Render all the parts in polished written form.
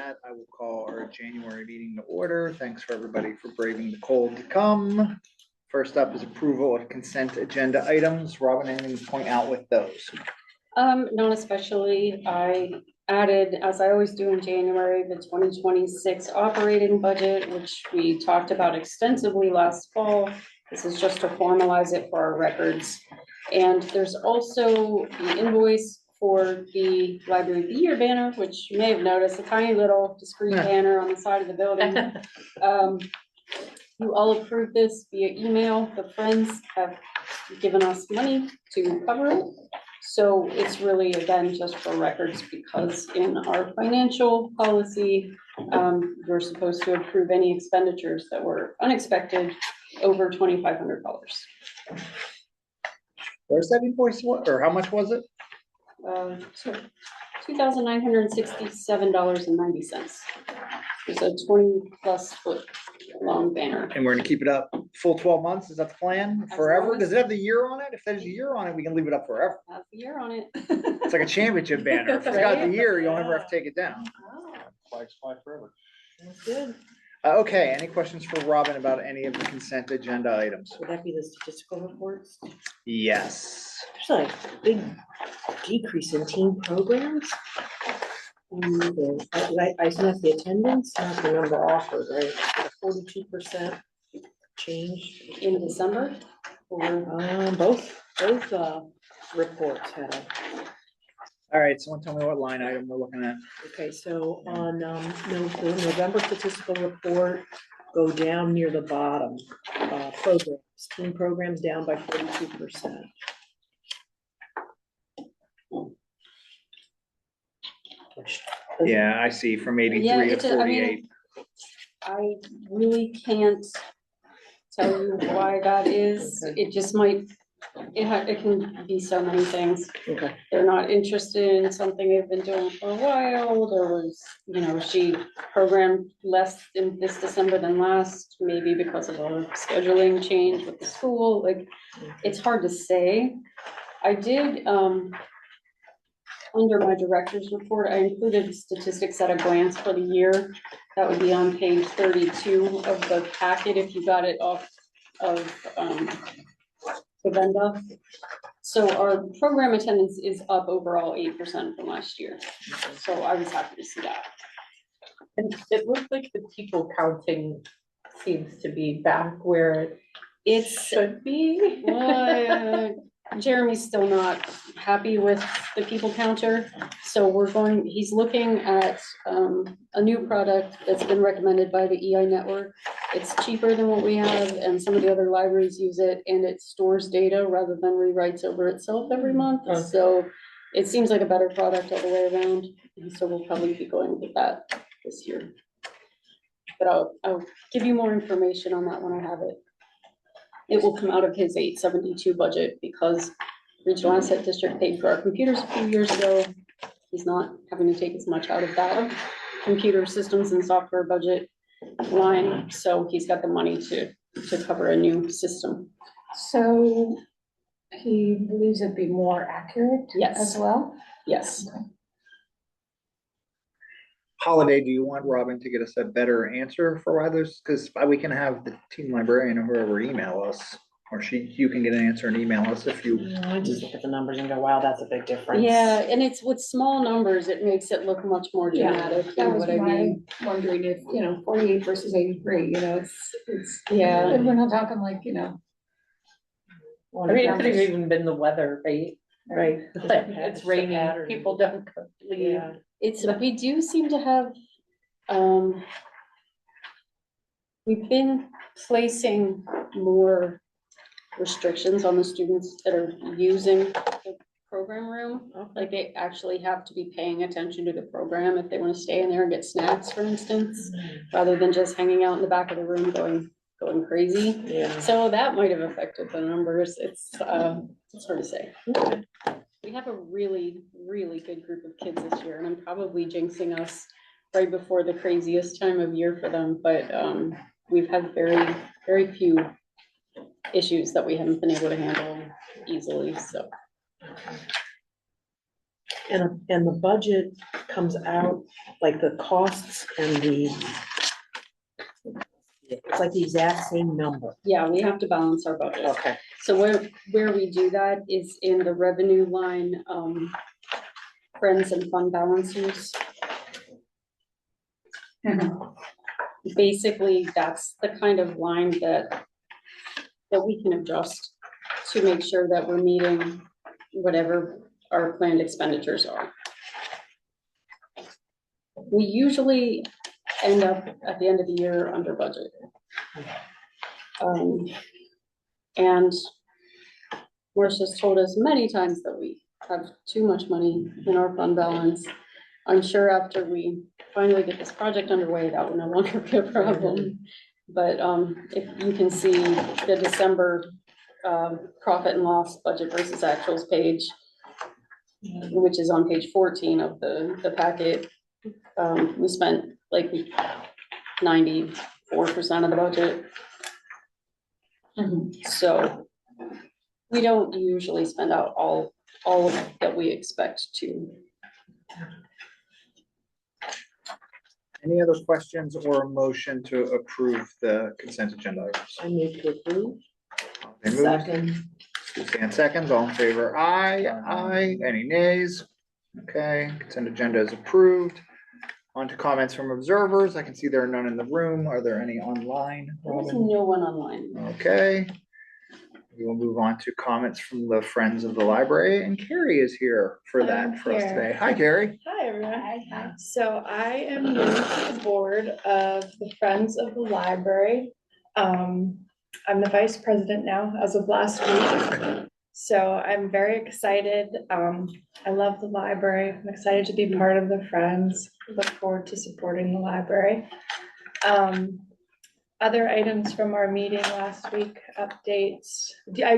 that, I will call our January meeting to order. Thanks for everybody for braving the cold to come. First up is approval of consent agenda items. Robin, anything to point out with those? Not especially. I added, as I always do in January, the 2026 operating budget, which we talked about extensively last fall. This is just to formalize it for our records. And there's also the invoice for the Library of the Year banner, which you may have noticed, a tiny little discrete banner on the side of the building. You all approved this via email. The Friends have given us money to cover it. So it's really, again, just for records, because in our financial policy, we're supposed to approve any expenditures that were unexpected over $2,500. Where's that invoice, or how much was it? $2,967.90. It's a 20+ foot long banner. And we're gonna keep it up full 12 months? Is that the plan? Forever? Does it have the year on it? If there's a year on it, we can leave it up forever. Has the year on it. It's like a championship banner. If it's got the year, you'll never have to take it down. Flags fly forever. That's good. Okay, any questions for Robin about any of the consent agenda items? Would that be the statistical reports? Yes. There's like a big decrease in teen programs. I see that's the attendance, not the number offered, right? 42% change In December? Or both reports had a. All right, someone tell me what line item we're looking at. Okay, so on the November statistical report, go down near the bottom, programs, teen programs down by 42%. Yeah, I see, from 83 to 48. I really can't tell you why that is. Okay. It just might, it can be so many things. Okay. They're not interested in something they've been doing for a while. There was, she programmed less in this December than last, maybe because of a scheduling change with the school. Like, it's hard to say. I did, under my director's report, I included statistics at a glance for the year. That would be on page 32 of the packet if you got it off of the Venda. So our program attendance is up overall 8% from last year. So I was happy to see that. And it looks like the people counting seems to be back where it should be. Jeremy's still not happy with the people counter. So he's looking at a new product that's been recommended by the EI network. It's cheaper than what we have, and some of the other libraries use it, and it stores data rather than rewrites over itself every month. Okay. So it seems like a better product all the way around. And so we'll probably be going with that this year. But I'll give you more information on that when I have it. It will come out of his 872 budget, because Regional Asset District paid for our computers a few years ago. He's not having to take as much out of that computer systems and software budget line. So he's got the money to cover a new system. So he believes it'd be more accurate as well? Yes. Holiday, do you want Robin to get us a better answer for others? Because we can have the team librarian or whoever email us, or you can get an answer and email us if you. I just look at the numbers and go, wow, that's a big difference. Yeah, and it's with small numbers, it makes it look much more dramatic. That was what I mean. Wondering if, 48 versus 83, it's, yeah. And we're not talking like, I mean, it could have even been the weather, right? Right. Like, it's raining, people don't leave. Yeah. We do seem to have, we've been placing more restrictions on the students that are using the program room. Like, they actually have to be paying attention to the program if they want to stay in there and get snacks, for instance, rather than just hanging out in the back of the room going crazy. Yeah. So that might have affected the numbers. It's hard to say. We have a really, really good group of kids this year, and I'm probably jinxing us right before the craziest time of year for them, but we've had very, very few issues that we haven't been able to handle easily, so. And the budget comes out like the costs and it's like the exact same number. Yeah, we have to balance our budget. Okay. So where we do that is in the revenue line, friends and fund balances. Basically, that's the kind of line that we can adjust to make sure that we're meeting whatever our planned expenditures are. We usually end up at the end of the year under budget. And Marcia's told us many times that we have too much money in our fund balance. I'm sure after we finally get this project underway, that will no longer be a problem. But if you can see the December profit and loss budget versus actuals page, which is on page 14 of the packet, we spent like 94% of the budget. So we don't usually spend out all of it that we expect to. Any other questions or a motion to approve the consent agenda items? I move to approve. They moved. Second. Suzanne seconds, all in favor, aye, aye, any nays? Okay, consent agenda is approved. On to comments from observers, I can see there are none in the room, are there any online? There's Robin? no one online. Okay. We will move on to comments from the Friends of the Library, and Carrie is here for that I'm for us here. today. Hi, Carrie. Hi, everyone. Hi. So I am new to the board of the Friends of the Library. I'm the vice president now as of last week. So I'm very excited. I love the library. I'm excited to be part of the Friends. Look forward to supporting the library. Other items from our meeting last week, updates. Do I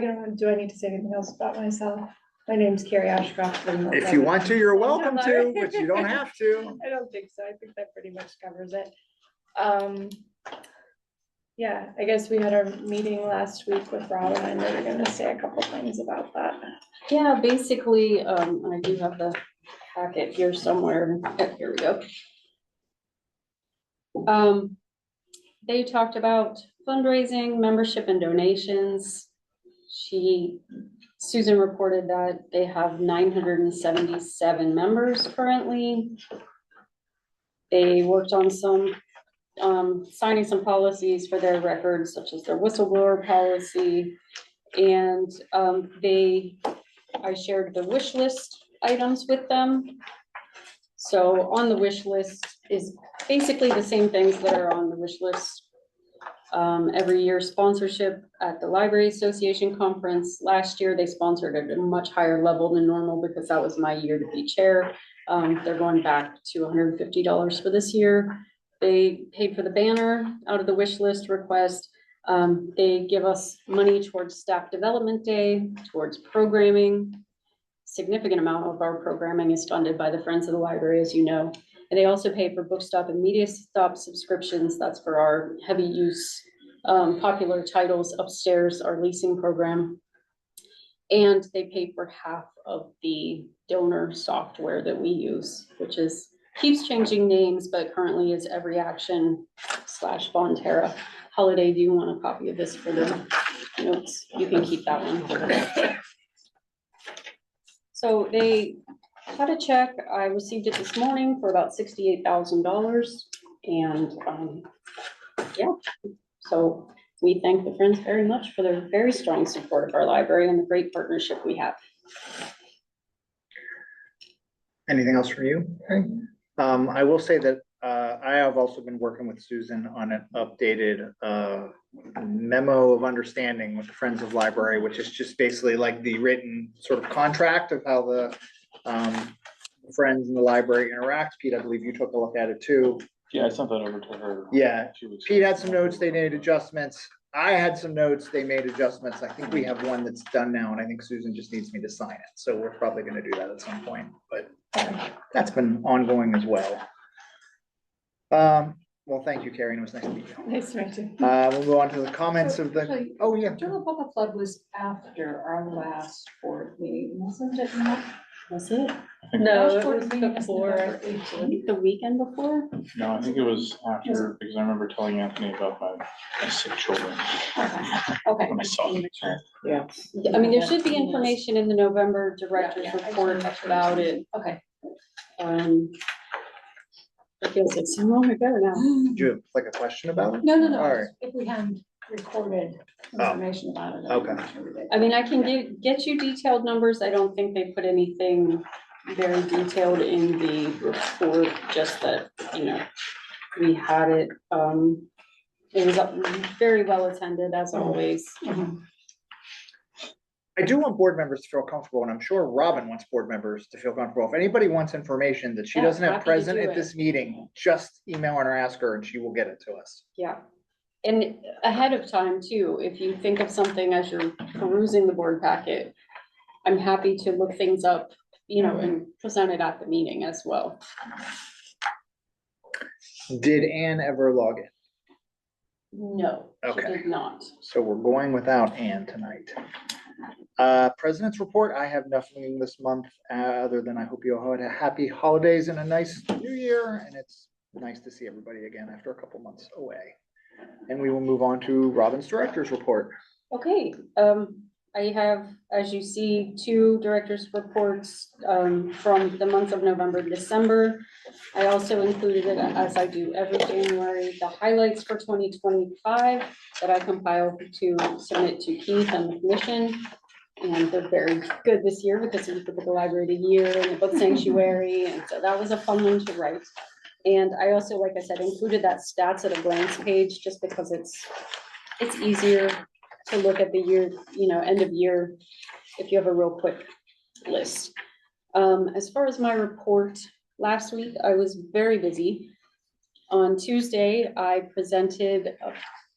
need to say anything else about myself? My name's Carrie Ashcroft. If you want to, you're welcome to, but you don't have to. I don't think so. I think that pretty much covers it. Yeah, I guess we had our meeting last week with Robin. I know you're gonna say a couple things about that. Yeah, basically, I do have the packet here somewhere. Here we go. They talked about fundraising, membership and donations. Susan reported that they have 977 members currently. They worked on signing some policies for their records, such as their whistleblower policy. And I shared the wish list items with them. So on the wish list is basically the same things that are on the wish list. Every year sponsorship at the Library Association conference. Last year, they sponsored at a much higher level than normal because that was my year to be chair. They're going back to $150 for this year. They paid for the banner out of the wish list request. They give us money towards staff development day, towards programming. Significant amount of our programming is funded by the Friends of the Library, as you know. And they also pay for Bookstop and MediaStop subscriptions. That's for our heavy use, popular titles upstairs, our leasing program. And they pay for half of the donor software that we use, which keeps changing names, but currently is Every Action /Bonterra. Holiday, do you want a copy of this for the notes? You can keep that one. So they had a check. I received it this morning for about $68,000. And yeah, so we thank the Friends very much for their very strong support of our library and the great partnership we have. Anything else from you? Okay. I will say that I have also been working with Susan on an updated memo of understanding with the Friends of Library, which is just basically like the written sort of contract of how the Friends in the library interact. Pete, I believe you took a look at it too. Yeah, I sent that over to her. Yeah, 2 weeks Pete ago. had some notes, they made adjustments. I had some notes, they made adjustments. I think we have one that's done now, and I think Susan just needs me to sign it. So we're probably gonna do that at some point, but that's been ongoing as well. Well, thank you, Carrie, and it was nice to meet you. Nice to meet you. We'll go on to the comments of the, Actually, oh, yeah. Tullabubba Flood was after our last board meeting, wasn't it not? That's it. think, No, Last it board was meeting is before. November I 18th. think the weekend before. no, I think it was after, because I remember telling Anthony about my sick children Okay. when I saw him. Yeah. I mean, there should be information in the November director's Yeah, yeah, I report just wanna make sure. about it. Okay. It feels like so long ago now. Do you have like a question about it? No, no, All right. no, if we hadn't recorded information about it. Okay. I'm sure we did. I mean, I can get you detailed numbers. I don't think they put anything very detailed in the report, just that, you know, we had it. It was very well attended as always. Mhm. I do want board members to feel comfortable, and I'm sure Robin wants board members to feel comfortable. If anybody wants information that she Yeah, doesn't have happy to present do at it. this meeting, just email her or ask her and she will get it to us. Yeah. And ahead of time too, if you think of something as you're perusing the board packet, I'm happy to look things up, you know, and present it at the meeting as well. Did Ann ever log in? No, she Okay. did not. So we're going without Ann tonight. President's report, I have nothing this month, other than I hope you all had a happy holidays and a nice new year, and it's nice to see everybody again after a couple months away. And we will move on to Robin's director's report. Okay, I have, as you see, two directors' reports, from the month of November and December. I also included it, as I do every January, the highlights for 2025 that I compiled to submit to Keith and the commission. And they're very good this year because we put the library of the year and the book sanctuary, and so that was a fun one to write. And I also, like I said, included that stats at a glance page, just because it's easier to look at the year, you know, end of year, if you have a real quick list. As far as my report, last week I was very busy. On Tuesday, I presented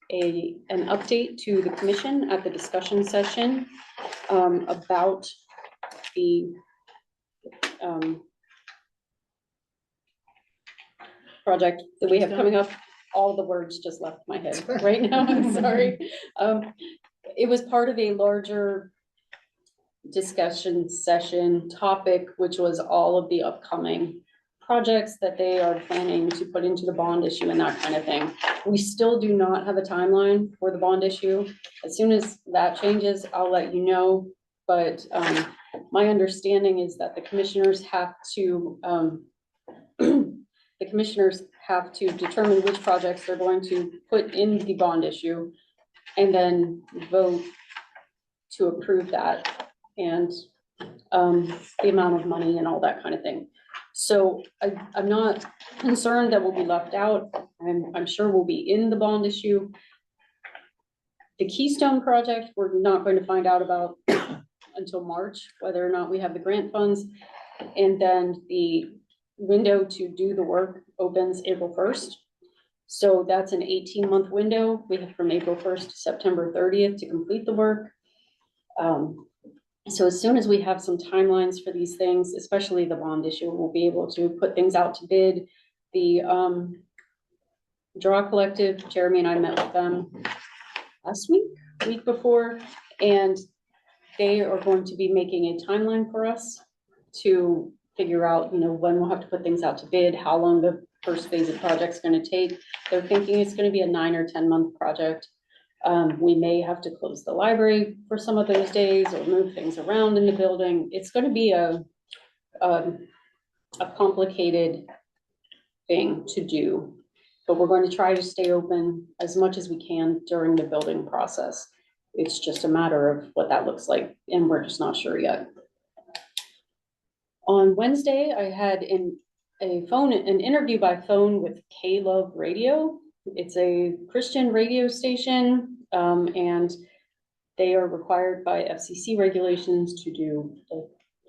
an update to the commission at the discussion session about the project that we have coming up. All the words just left my head right now, I'm sorry. It was part of a larger discussion session topic, which was all of the upcoming projects that they are planning to put into the bond issue and that kind of thing. We still do not have a timeline for the bond issue. As soon as that changes, I'll let you know. But my understanding is that the commissioners have to determine which projects they're going to put in the bond issue and then vote to approve that and the amount of money and all that kind of thing. So I'm not concerned that we'll be left out. I'm sure we'll be in the bond issue. The Keystone project, we're not going to find out about until March, whether or not we have the grant funds. And then the window to do the work opens April 1st. So that's an 18-month window. We have from April 1st to September 30th to complete the work. So as soon as we have some timelines for these things, especially the bond issue, we'll be able to put things out to bid. The Draw Collective, Jeremy and I met with them last week before, and they are going to be making a timeline for us to figure out, you know, when we'll have to put things out to bid, how long the first phase of project's gonna take. They're thinking it's gonna be a 9 or 10-month project. We may have to close the library for some of those days or move things around in the building. It's gonna be a complicated thing to do, but we're going to try to stay open as much as we can during the building process. It's just a matter of what that looks like, and we're just not sure yet. On Wednesday, I had an interview by phone with K-Love Radio. It's a Christian radio station, and they are required by FCC regulations to do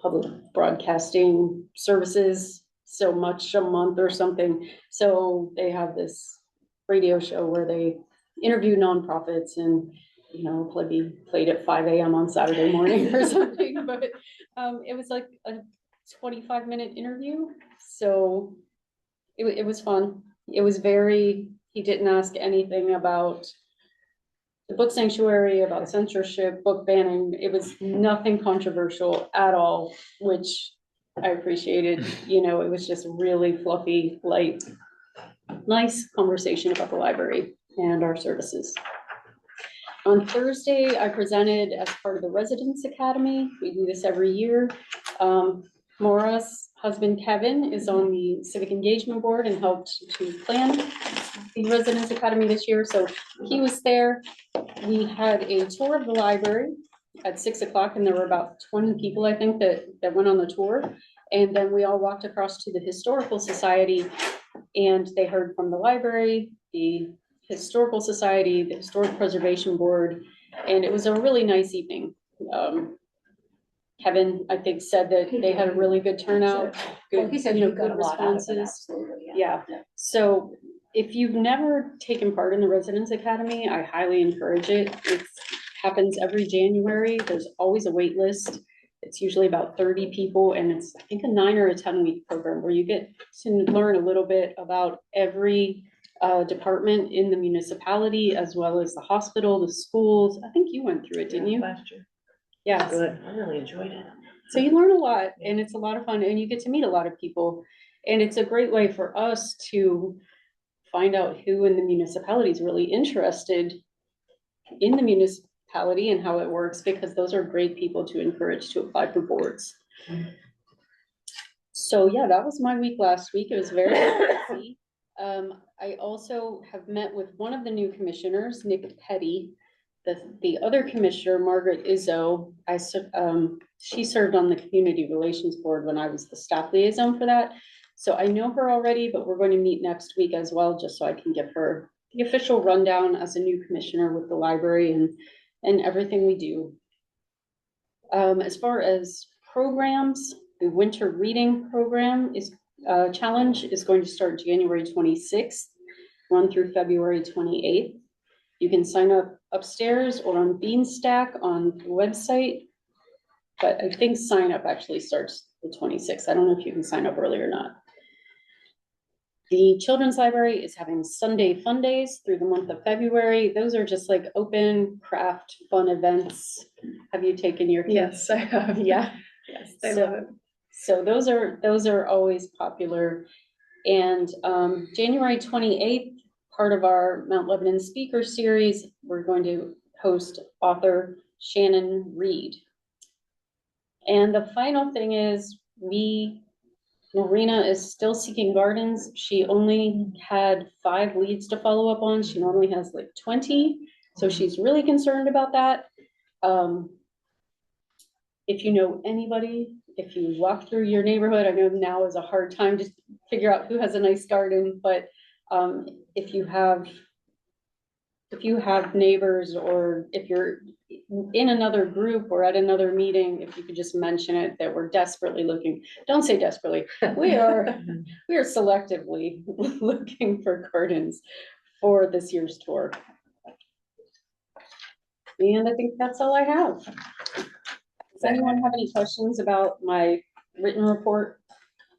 public broadcasting services so much a month or something. So they have this radio show where they interview nonprofits and, you know, played at 5 a.m. on Saturday morning or something, but it was like a 25-minute interview. So it was fun. It was he didn't ask anything about the book sanctuary, about censorship, book banning. It was nothing controversial at all, which I appreciated, it was just really fluffy, light, nice conversation about the library and our services. On Thursday, I presented as part of the Residence Academy. We do this every year. Maura's husband Kevin is on the Civic Engagement Board and helped to plan the Residence Academy this year, so he was there. We had a tour of the library at 6 o'clock, and there were about 20 people, I think, that went on the tour. And then we all walked across to the Historical Society, and they heard from the library, the Historical Society, the Historic Preservation Board, and it was a really nice evening. Kevin, I think, said that they had a really good turnout. Well, Good, he said he got good a lot out of it, responses. absolutely, Yeah, so if you've never taken part in the Residence Academy, I highly encourage it. It happens every January. There's always a wait list. It's usually about 30 people, and it's, I think, a 9 or a 10-week program where you get to learn a little bit about every department in the municipality, as well as the hospital, the schools. I think you went through it, didn't you? Last year. Yeah. Good, I really enjoyed it. So you learn a lot, and it's a lot of fun, and you get to meet a lot of people. And it's a great way for us to find out who in the municipality is really interested in the municipality and how it works, because those are great people to encourage to apply for boards. So yeah, that was my week last week. It was very busy. I also have met with one of the new commissioners, Nick Petty. The other commissioner, Margaret Izzo, she served on the Community Relations Board when I was the staff liaison for that. So I know her already, but we're going to meet next week as well, just so I can give her the official rundown as a new commissioner with the library and everything we do. As far as programs, the winter reading program challenge is going to start January 26th, run through February 28th. You can sign up upstairs or on Beanstack on the website, but I think sign up actually starts the 26th. I don't know if you can sign up early or not. The Children's Library is having Sunday Fun Days through the month of February. Those are just like open craft fun events. Have you taken your kids? Yes, I have. Yeah. Yes, they love it. So those are always popular. And January 28th, part of our Mount Lebanon Speaker Series, we're going to host author Shannon Reed. And the final thing is Marina is still seeking gardens. She only had 5 leads to follow up on. She normally has like 20. So she's really concerned about that. If you know anybody, if you walk through your neighborhood, I know now is a hard time to figure out who has a nice garden, but if you have neighbors, or if you're in another group or at another meeting, if you could just mention it, that we're desperately looking, don't say desperately, we are selectively looking for gardens for this year's tour. And I think that's all I have. Does anyone have any questions about my written report?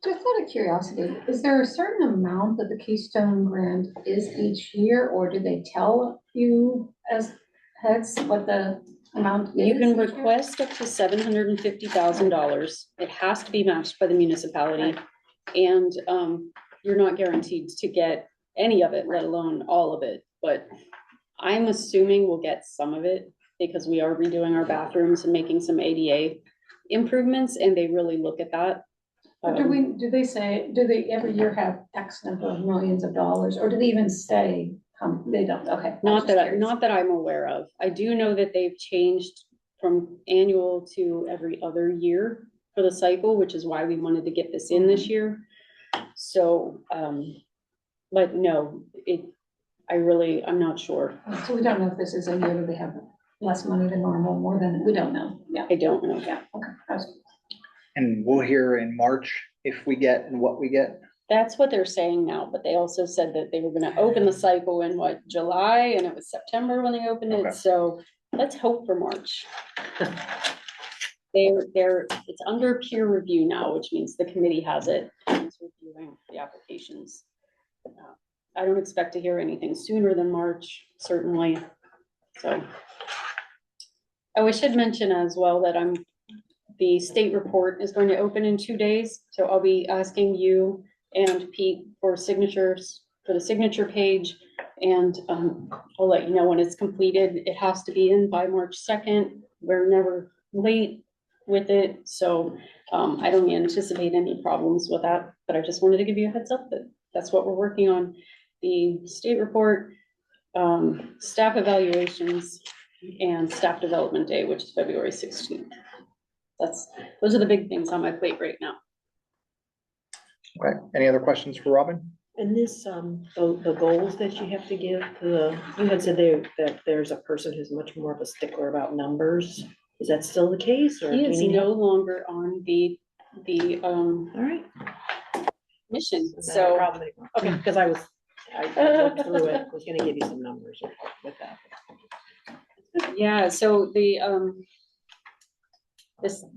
Just out of curiosity, is there a certain amount that the Keystone Grant is each year, or do they tell you as heads what the amount is? You can each year? request up to $750,000. It has to be matched by the municipality. And you're not guaranteed to get any of it, let alone all of it. But I'm assuming we'll get some of it, because we are redoing our bathrooms and making some ADA improvements, and they really look at that. But do they every year have X number of millions of dollars, or do they even say, they don't, okay. Not that I'm aware of. I do know that they've changed from annual to every other year for the cycle, which is why we wanted to get this in this year. So, but no, I'm not sure. So we don't know if this is a year that they have less money than normal, more than, we don't know, yeah. I don't know. Yeah, okay. And we'll hear in March if we get and what we get. That's what they're saying now, but they also said that they were gonna open the cycle in July, and it was September when they opened Okay. it, so let's hope for March. It's under peer review now, which means the committee has it, and it's reviewing the applications. I don't expect to hear anything sooner than March, certainly, so. Oh, I should mention as well that I'm the state report is going to open in 2 days, so I'll be asking you and Pete for signatures for the signature page. And I'll let you know when it's completed. It has to be in by March 2nd. We're never late with it, so I don't anticipate any problems with that, but I just wanted to give you a heads up that that's what we're working on. The state report, staff evaluations, and staff development day, which is February 16th. Those are the big things on my plate right now. Okay, any other questions for Robin? And this, the goals that you have to give to the, you had said that there's a person who's much more of a stickler about numbers. Is that still the case, or? He do we is need no help? longer on the All right. mission, Not a so. problem anymore. Okay, because I looked through it, was gonna give you some numbers with that. Yeah, so the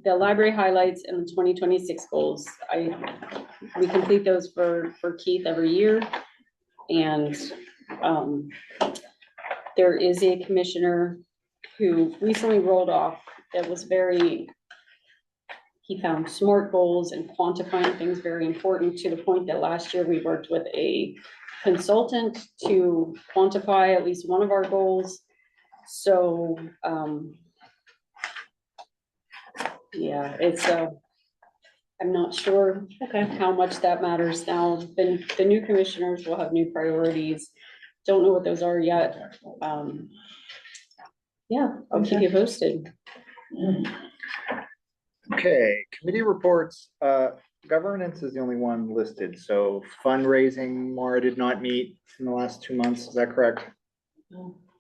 library highlights and the 2026 goals, we complete those for Keith every year. And there is a commissioner who recently rolled off that was he found SMART goals and quantifying things very important, to the point that last year we worked with a consultant to quantify at least one of our goals. So, yeah, it's, I'm not sure Okay. how much that matters now. The new commissioners will have new priorities. Don't know what those are yet. Yeah, I'll keep you posted. Okay, committee reports, governance is the only one listed, so fundraising, Mara did not meet in the last 2 months, is that correct?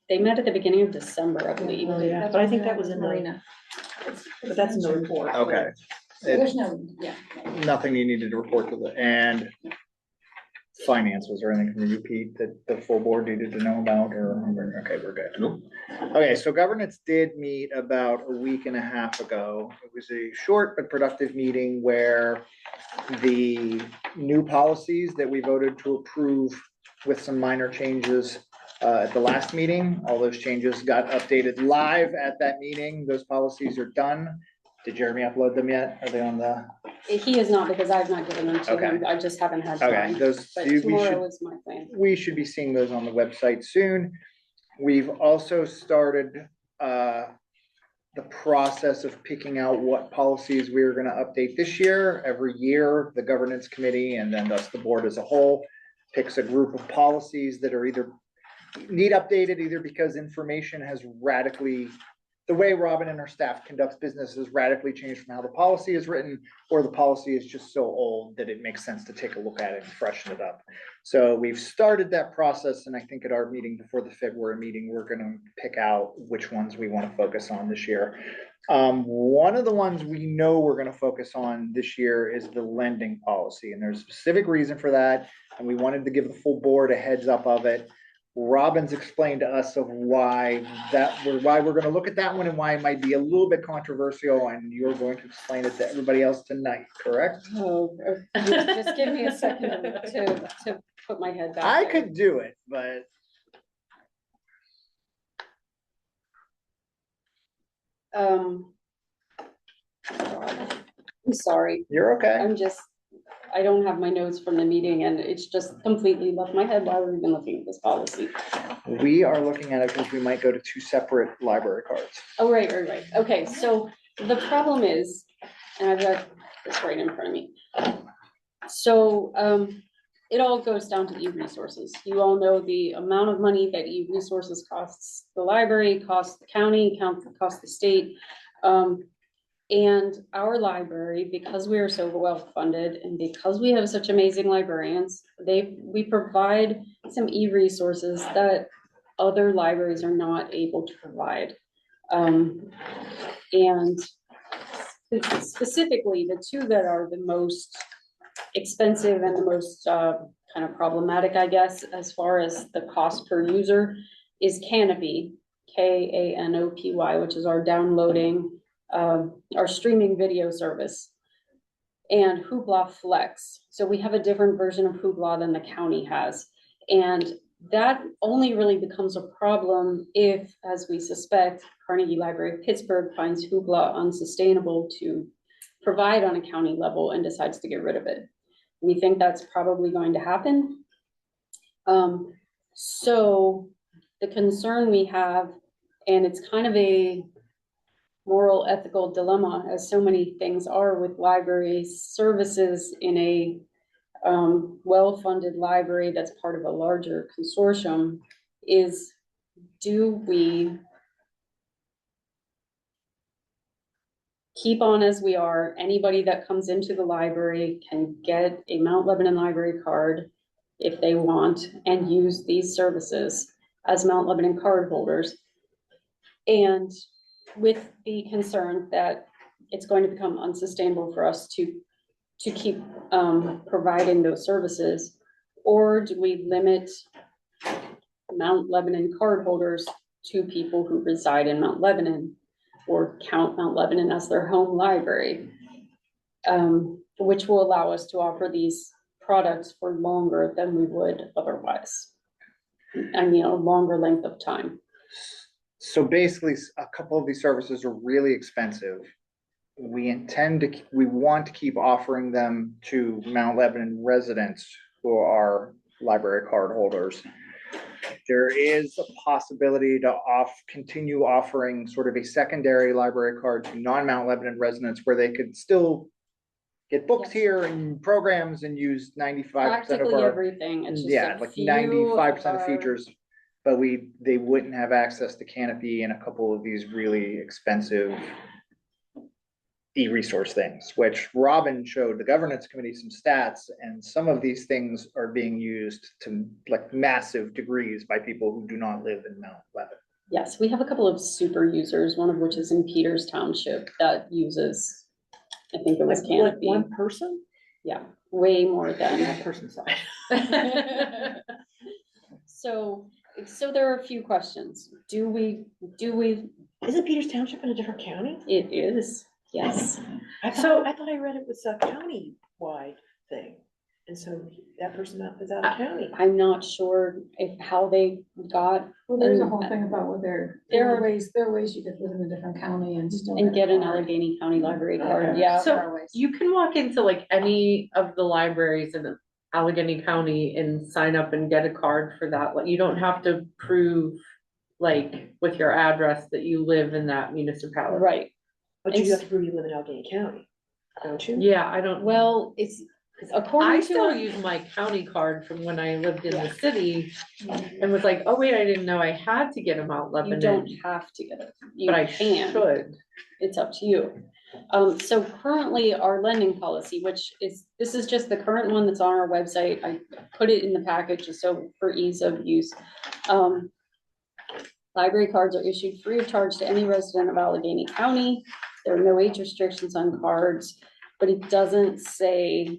They met at the beginning of December, I believe. Oh, yeah, but I think that was in the, Marina. but that's in the report. Okay. There's no, yeah. Nothing you needed to report to and finance, was there anything from you, Pete, that the full board needed to know about, or, okay, we're good. Nope. Okay, so governance did meet about a week and a half ago. It was a short but productive meeting where the new policies that we voted to approve with some minor changes at the last meeting, all those changes got updated live at that meeting. Those policies are done. Did Jeremy upload them yet? Are they on the? He is not, because I've not given them to him. Okay. I just haven't had Okay, time. those, But we should, tomorrow is my plan. we should be seeing those on the website soon. We've also started the process of picking out what policies we're gonna update this year. Every year, the governance committee, and then thus the board as a whole, picks a group of policies that are either need updated, either because information has radically, the way Robin and her staff conducts business has radically changed from how the policy is written, or the policy is just so old that it makes sense to take a look at it and freshen it up. So we've started that process, and I think at our meeting before the February meeting, we're gonna pick out which ones we wanna focus on this year. One of the ones we know we're gonna focus on this year is the lending policy, and there's a specific reason for that, and we wanted to give the full board a heads up of it. Robin's explained to us of why we're gonna look at that one and why it might be a little bit controversial, and you're going to explain it to everybody else tonight, correct? Oh, just give me a second to put my head back. I there. could do it, but I'm sorry. you're okay. I don't have my notes from the meeting, and it's just completely left my head while we've been looking at this policy. We are looking at it because we might go to 2 separate library cards. Oh, right. Okay, so the problem is, and I've got this right in front of me. So, it all goes down to e-resources. You all know the amount of money that e-resources costs the library, costs the county, costs the state. And our library, because we are so well funded and because we have such amazing librarians, we provide some e-resources that other libraries are not able to provide. And specifically, the two that are the most expensive and the most kind of problematic, I guess, as far as the cost per user, is Kanopy, Kanopy, which is our downloading, our streaming video service, and Hoopla Flex. So we have a different version of Hoopla than the county has. And that only really becomes a problem if, as we suspect, Carnegie Library of Pittsburgh finds Hoopla unsustainable to provide on a county level and decides to get rid of it. We think that's probably going to happen. So the concern we have, and it's kind of a moral ethical dilemma, as so many things are with library services in a well-funded library that's part of a larger consortium, is do we keep on as we are? Anybody that comes into the library can get a Mount Lebanon library card if they want and use these services as Mount Lebanon card holders. And with the concern that it's going to become unsustainable for us to keep providing those services, or do we limit Mount Lebanon card holders to people who reside in Mount Lebanon, or count Mount Lebanon as their home library, which will allow us to offer these products for longer than we would otherwise. I mean, a longer length of time. So basically, a couple of these services are really expensive. We want to keep offering them to Mount Lebanon residents who are library card holders. There is a possibility to continue offering sort of a secondary library card to non-Mount Lebanon residents where they could still get books Yes. here and programs and use 95% of Practically our, everything. It's just yeah, a like few 95% of our- features. But they wouldn't have access to Canopy and a couple of these really expensive e-resource things, which Robin showed the governance committee some stats, and some of these things are being used to like massive degrees by people who do not live in Mount Lebanon. Yes, we have a couple of super users, one of which is in Peters Township that uses, I think it was Like Canopy. one person? Yeah, way more than. One person size. So there are a few questions. Do we, Isn't Peters Township in a different county? it is, yes. I thought I read it was a county-wide thing. And so that person is out of county. I'm not sure how they got Well, there's a whole thing about whether, There there are- are ways you could live in a different county and still. and get an a card. Allegheny County Library card, Okay. yeah. So There are ways. you can walk into like any of the libraries in Allegheny County and sign up and get a card for that. Like, you don't have to prove like with your address that you live in that municipality. Right, But you have to prove you live in Allegheny County, don't you? Yeah, I don't. well, it's I according to. still use my county card from when I lived in Yeah. the city and was like, oh wait, I didn't know I had to get them out You Lebanon. don't have to get it. You But I can. should. It's up to you. So currently our lending policy, this is just the current one that's on our website. I put it in the package just so for ease of use. Library cards are issued free of charge to any resident of Allegheny County. There are no age restrictions on cards, but it doesn't say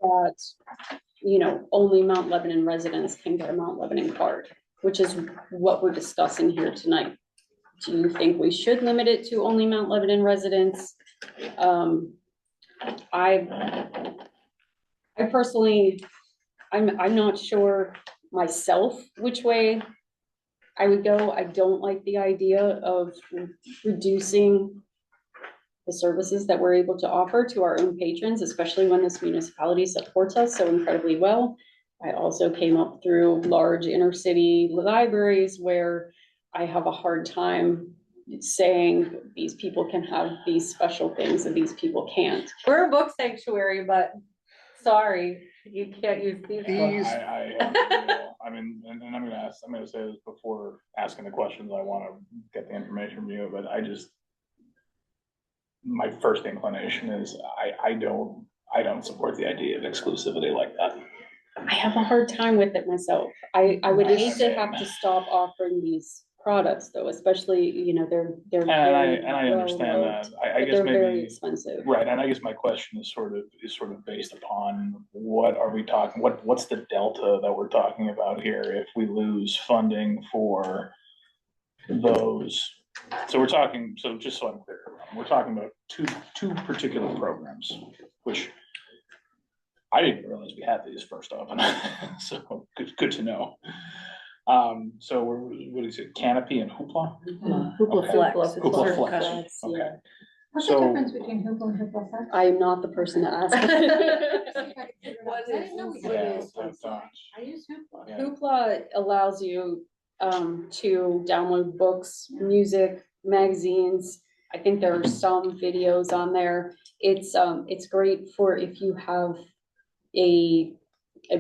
that, only Mount Lebanon residents can get a Mount Lebanon card, which is what we're discussing here tonight. Do you think we should limit it to only Mount Lebanon residents? I personally, I'm not sure myself which way I would go. I don't like the idea of reducing the services that we're able to offer to our own patrons, especially when this municipality supports us so incredibly well. I also came up through large inner city libraries where I have a hard time saying these people can have these special things and these people can't. We're a book sanctuary, but sorry, you can't use these books. I mean, and I'm gonna say this before asking the questions, I wanna get the information from you, but my first inclination is, I don't support the idea of exclusivity like that. I have a hard time with it myself. I would hate to have to stop offering these products though, especially, they're And very I understand that, well-loved, I but guess they're very maybe, expensive. right, and I guess my question is sort of based upon what are we talking, what's the delta that we're talking about here if we lose funding for those? So just so I'm clear, we're talking about two particular programs, which I didn't realize we had these first off, so good to know. So what is it, Canopy and Hoopla? Hoopla Okay. Flex. Hoopla it's Hoopla certain Flex. cuts. Okay. Yeah. What's the So- difference between Hoopla and Hoopla Flex? I am not the person to ask. What is Yeah, I use Hoopla. Yeah. Hoopla allows you to download books, music, magazines. I think there are some videos on there. It's great for if you have a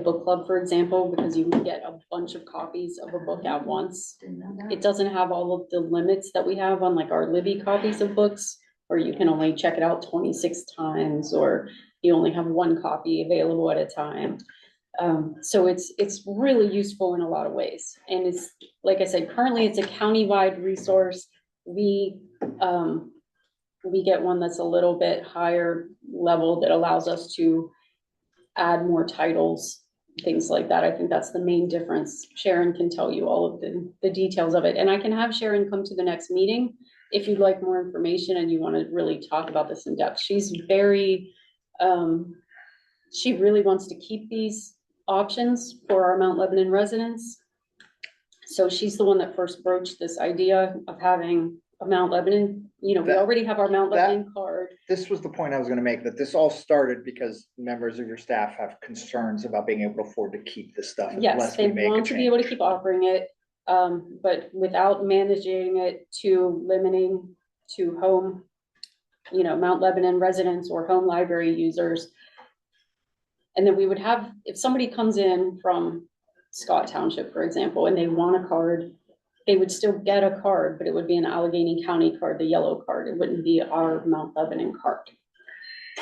book club, for example, because you can get a bunch of copies of a book at once. Didn't know that. It doesn't have all of the limits that we have on like our Libby copies of books, where you can only check it out 26 times, or you only have one copy available at a time. So it's really useful in a lot of ways. And it's, like I said, currently it's a county-wide resource. We get one that's a little bit higher level that allows us to add more titles, things like that. I think that's the main difference. Sharon can tell you all of the details of it. And I can have Sharon come to the next meeting if you'd like more information and you want to really talk about this in depth. She's very, she really wants to keep these options for our Mount Lebanon residents. So she's the one that first broached this idea of having a Mount Lebanon. You know, we That- already have our Mount that- Lebanon card. This was the point I was gonna make, that this all started because members of your staff have concerns about being able to afford to keep this stuff Yes, unless they we make a want to be able to change. keep offering it, but without managing it to limiting to home, you know, Mount Lebanon residents or home library users. And then we would have, if somebody comes in from Scott Township, for example, and they want a card, they would still get a card, but it would be an Allegheny County card, the yellow card. It wouldn't be our Mount Lebanon card.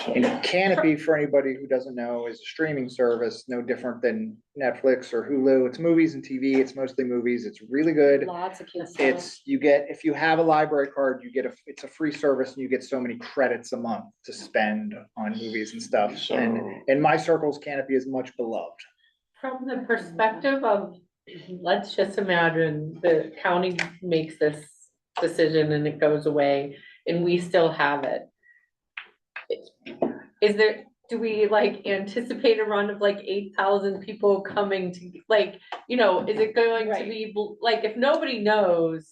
And Canopy, for anybody who doesn't know, is a streaming service, no different than Netflix or Hulu. It's movies and TV. It's mostly movies. It's really good. Lots of kids. stuff. You get, if you have a library card, it's a free service and you get so many credits a month to spend on movies and stuff. So- And in my circles, Canopy is much beloved. From the perspective of, let's just imagine the county makes this decision and it goes away and we still have it. Do we like anticipate a run of like 8,000 people coming to, like, you know, is it going to Right. be, like, if nobody knows,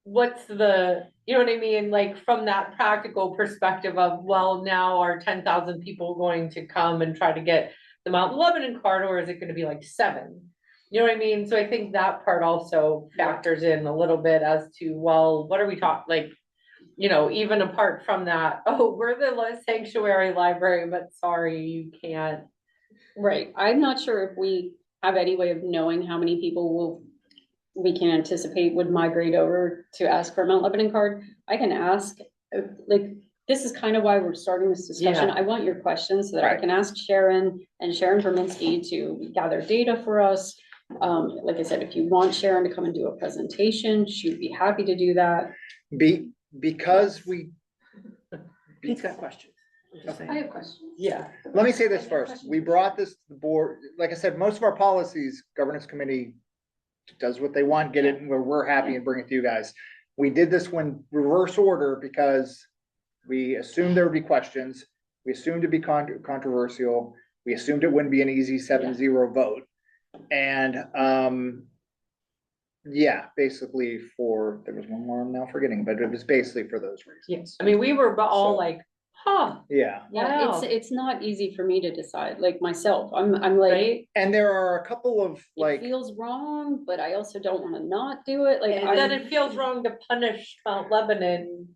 what's the, you know what I mean? Like, from that practical perspective of, well, now are 10,000 people going to come and try to get the Mount Lebanon card, or is it gonna be like 7? You know what I mean? So I think that part also factors in a little bit as to, well, what are we talking, like, you know, even apart from that, oh, we're the sanctuary library, but sorry, you can't. Right, I'm not sure if we have any way of knowing how many people we can anticipate would migrate over to ask for a Mount Lebanon card. I can ask, like, this is kind of why we're starting this discussion. Yeah. I want your questions so that I Right. can ask Sharon and Sharon Verminski to gather data for us. Like I said, if you want Sharon to come and do a presentation, she'd be happy to do that. Because we, Pete's got questions. I'm just I saying. have questions. Yeah. let me say this first. We brought this to the board, like I said, most of our policies, governance committee does what they want, get it, and we're happy and bring it to you guys. We did this when reverse order because we assumed there would be questions. We assumed it'd be controversial. We assumed it wouldn't be an easy 7-0 vote. And, yeah, basically there was one more I'm now forgetting, but it was basically for those reasons. Yes. I mean, we were all So- like, huh, Yeah, Yeah, Wow. it's not easy for me to decide, like myself. I'm like, right? and there are a couple of it like, feels wrong, but I also don't want to not do it. Like, And then it feels wrong to punish Mount Lebanon,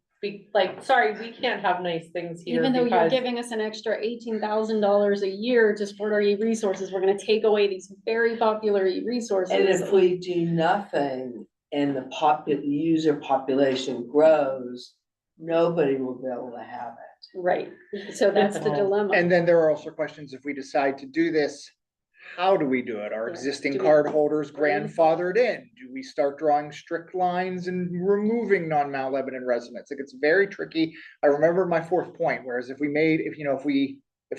like, sorry, we can't have nice things here even though you're because. giving us an extra $18,000 a year to support our e-resources, we're gonna take away these very popular e-resources. And if we do nothing and the user population grows, nobody will be able to have it. Right, so that's the dilemma. and then there are also questions, if we decide to do this, how do we do it? Are Yeah. existing Do we- card holders grandfathered in? Do we start drawing strict lines and removing non-Mount Lebanon residents? Like, it's very tricky. I remember my fourth point, whereas if we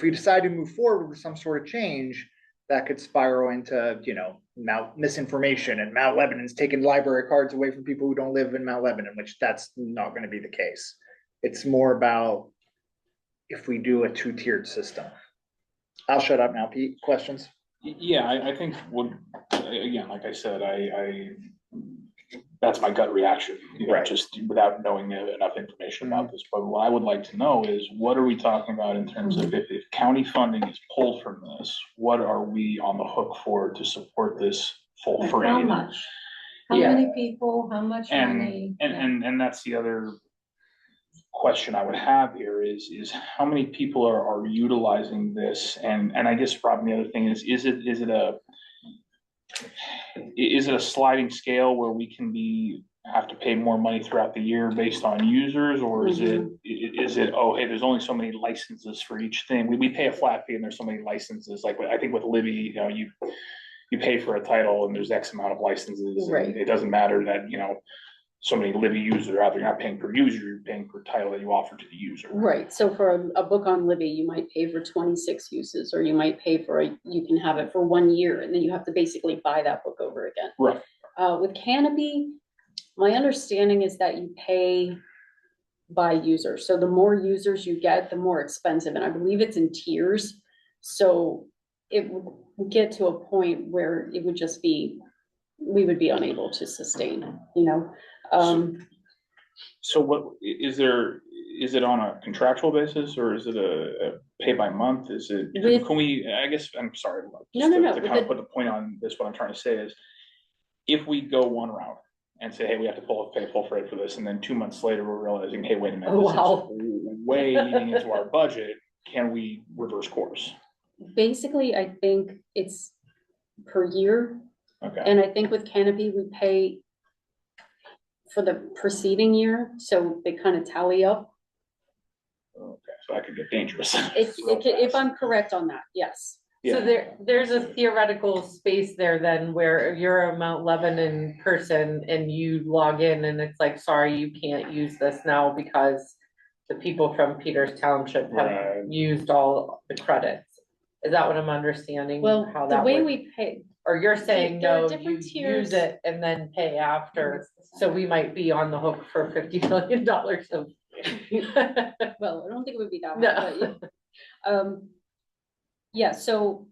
decide to move forward with some sort of change, that could spiral into, misinformation, and Mount Lebanon's taking library cards away from people who don't live in Mount Lebanon, which that's not gonna be the case. It's more about if we do a 2-tiered system. I'll shut up now. Pete, questions? Yeah, I think again, like I said, that's my gut reaction, you know, Right. just without knowing enough information about this. But what I would like to know is, what are we talking about in terms of if county funding is pulled from this, what are we on the hook for to support this full Like, free? how much? How Yeah. many people, how much money? And that's the other question I would have here is how many people are utilizing this? And I guess, Rob, the other thing is it a sliding scale where we can have to pay more money throughout the year based on users, or is it, oh, hey, there's only so many licenses for each thing? We pay a flat fee and there's so many licenses, like I think with Libby, you know, you pay for a title and there's X amount of licenses. Right. And it doesn't matter that, you know, so many Libby users are out there. You're not paying per user, you're paying per title that you offer to the user. Right, so for a book on Libby, you might pay for 26 uses, or you might pay for, you can have it for 1 year, and then you have to basically buy that book over again. Right. With Canopy, my understanding is that you pay by user, so the more users you get, the more expensive, and I believe it's in tiers. So it would get to a point where it would just be, we would be unable to sustain, you know? So what, is it on a contractual basis, or is it a pay by month? Is it, With- can we, I guess, I'm sorry. No, no, no, To with kind of the- put the point on this, what I'm trying to say is, if we go one route and say, hey, we have to pay full freight for this, and then 2 months later, we're realizing, hey, wait a minute, Oh, this wow. is way eating into our budget, can we reverse course? Basically, I think it's per year, Okay, and I think with Canopy, we pay for the preceding year, so they kind of tally up. okay, so that could get dangerous. If I'm correct on that, yes. So Yeah. there's a theoretical space there then where you're a Mount Lebanon person and you log in and it's like, sorry, you can't use this now because the people from Peters Township have Right. used all the credits. Is that what I'm understanding? Well, how the that way would- we pay, Or you're saying, there are no, different you tiers. use it and then pay after, so we might be on the hook for $50 million of. well, I don't think it would be that No. high, but yeah. Yeah, so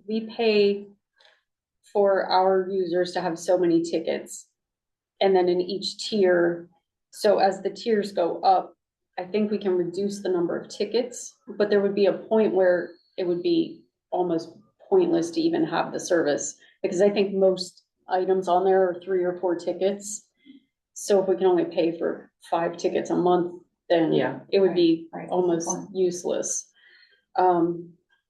we pay for our users to have so many tickets. And then in each tier, so as the tiers go up, I think we can reduce the number of tickets, but there would be a point where it would be almost pointless to even have the service, because I think most items on there are 3 or 4 tickets. So if we can only pay for 5 tickets a month, then Yeah. it would be Right, right. almost useless.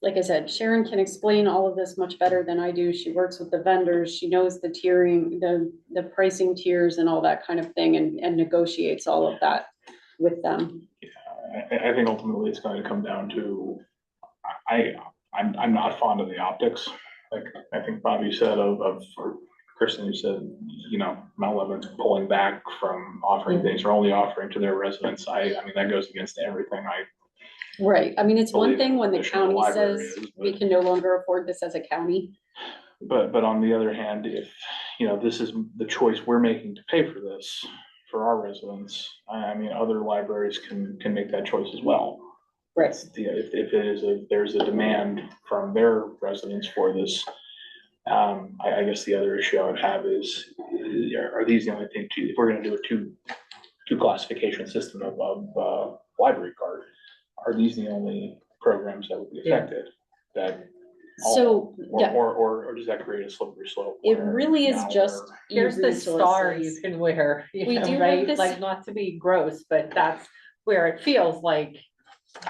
Like I said, Sharon can explain all of this much better than I do. She works with the vendors. She knows the tiering, the pricing tiers and all that kind of thing, and negotiates all of that with them. I think ultimately it's going to come down to, I'm not fond of the optics. Like, I think Bobby said or Kristen, you said, you know, Mount Lebanon's pulling back from offering things, or only offering to their residents. I mean, that goes against everything Right, I mean, it's one Believe thing when the mission of the county library says is, we but- can no longer afford this as a county. but on the other hand, if, you know, this is the choice we're making to pay for this for our residents, I mean, other libraries can make that choice as well. Right. If there's a demand from their residents for this, I guess the other issue I would have is, are these the only thing, if we're gonna do a two classification system of library card, are these the only programs that would be affected? That, So, yeah, or does that create a slippery slope? it where really is now just Here's the star you e-resources. can wear, you We know, do have right? this- Like, not to be gross, but that's where it feels like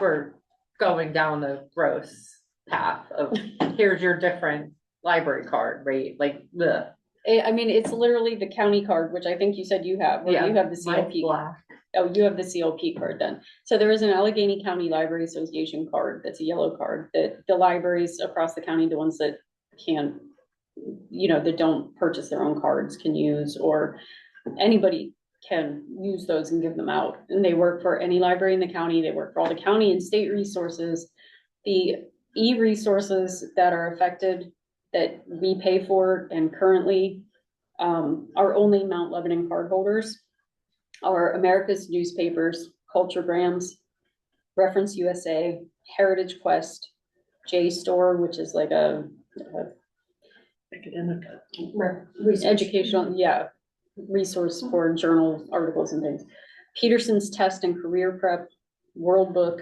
we're going down the gross path of, here's your different library card, right? Like, the. I mean, it's literally the county card, which I think you said you have, or you have the CLP. Oh, you have the CLP card then. So there is an Allegheny County Library Association card that's a yellow card that the libraries across the county, the ones that can't, you know, that don't purchase their own cards can use, or anybody can use those and give them out. And they work for any library in the county. They work for all the county and state resources. The e-resources that are affected that we pay for and currently are only Mount Lebanon cardholders are America's Newspapers, Culturegrams, Reference USA, Heritage Quest, JSTOR, which is like a Academic. educational, yeah, resource for journal articles and things. Peterson's Test and Career Prep, World Book,